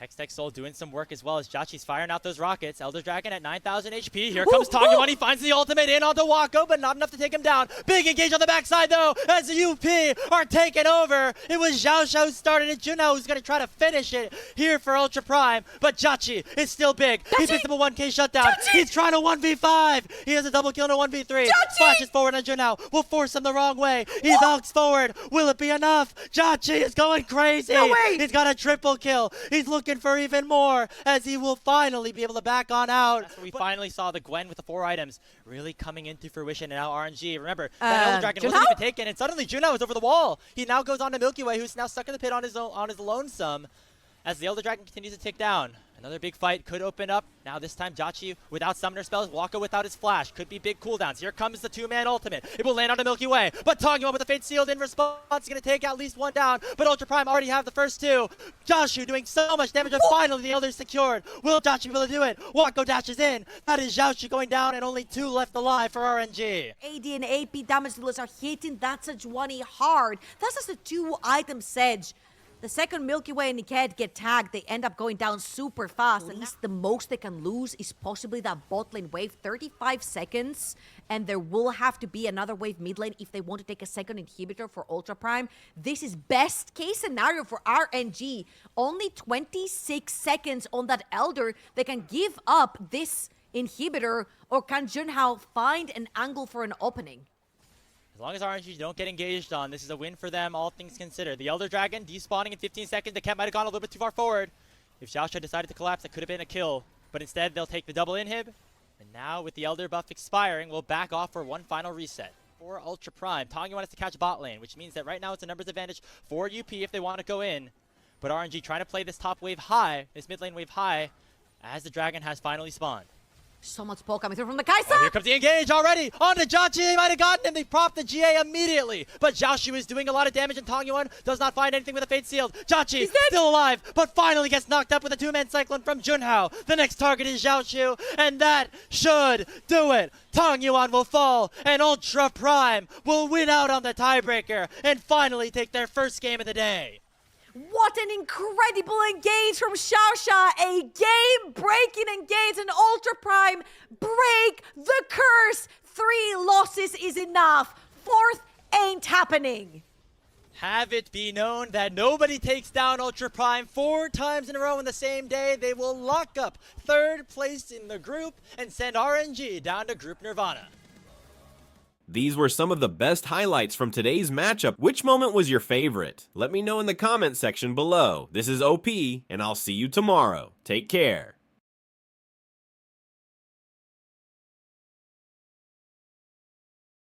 The Hextech Soul doing some work as well as Jachi's firing out those rockets. Elder Dragon at 9,000 HP. Here comes Tongwon. He finds the ultimate in onto Wako, but not enough to take him down. Big engage on the backside though as the UP are taking over. It was Xiao Xiao who started it. Junho who's going to try to finish it here for Ultra Prime, but Jachi is still big. He picks up a 1K shutdown. He's trying to 1v5. He has a double kill and a 1v3. Flashes forward on Junho. Will force him the wrong way. He knocks forward. Will it be enough? Jachi is going crazy. No way. He's got a triple kill. He's looking for even more as he will finally be able to back on out. We finally saw the Gwen with the 4 items really coming into fruition, and now RNG. Remember, that Elder Dragon wasn't even taken, and suddenly Junho is over the wall. He now goes on to Milky Way, who's now stuck in the pit on his lonesome as the Elder Dragon continues to tick down. Another big fight could open up. Now this time Jachi without summoner spells, Waka without his flash. Could be big cooldowns. Here comes the 2-man ultimate. It will land on the Milky Way. But Tongwon with the Fate Sealed in response is going to take at least 1 down. But Ultra Prime already have the first 2. Joshu doing so much damage, and finally the Elder's secured. Will Jachi be able to do it? Wako dashes in. That is Xiaoxu going down, and only 2 left alive for RNG. AD and AP damage dealers are hitting that Sejuani hard. That's just a 2-item sedge. The second Milky Way and Niked get tagged, they end up going down super fast. At least the most they can lose is possibly that bot lane wave, 35 seconds. And there will have to be another wave mid lane if they want to take a second inhibitor for Ultra Prime. This is best case scenario for RNG. Only 26 seconds on that Elder. They can give up this inhibitor, or can Junhao find an angle for an opening? As long as RNG don't get engaged on, this is a win for them, all things considered. The Elder Dragon despawning in 15 seconds. The camp might have gone a little bit too far forward. If Xiaoxia decided to collapse, that could have been a kill. But instead, they'll take the double inhib. And now, with the Elder buff expiring, we'll back off for one final reset. For Ultra Prime, Tongwon wants to catch bot lane, which means that right now it's a numbers advantage for UP if they want to go in. But RNG trying to play this top wave high, this mid lane wave high, as the Dragon has finally spawned. So much pull coming through from the Kai'Sa. Oh, here comes the engage already. On to Jachi. They might have gotten him. They propped the GA immediately. But Xiaoxu is doing a lot of damage, and Tongwon does not find anything with a Fate Sealed. Jachi still alive, but finally gets knocked up with a 2-man Cyclone from Junhao. The next target is Xiaoxu, and that should do it. Tongwon will fall, and Ultra Prime will win out on the tiebreaker and finally take their first game of the day. What an incredible engage from Xiaoxia! A game-breaking engage, and Ultra Prime break the curse! 3 losses is enough. 4th ain't happening. Have it be known that nobody takes down Ultra Prime 4 times in a row in the same day. They will lock up 3rd place in the group and send RNG down to Group Nirvana. These were some of the best highlights from today's matchup. Which moment was your favorite? Let me know in the comment section below. This is OP, and I'll see you tomorrow. Take care.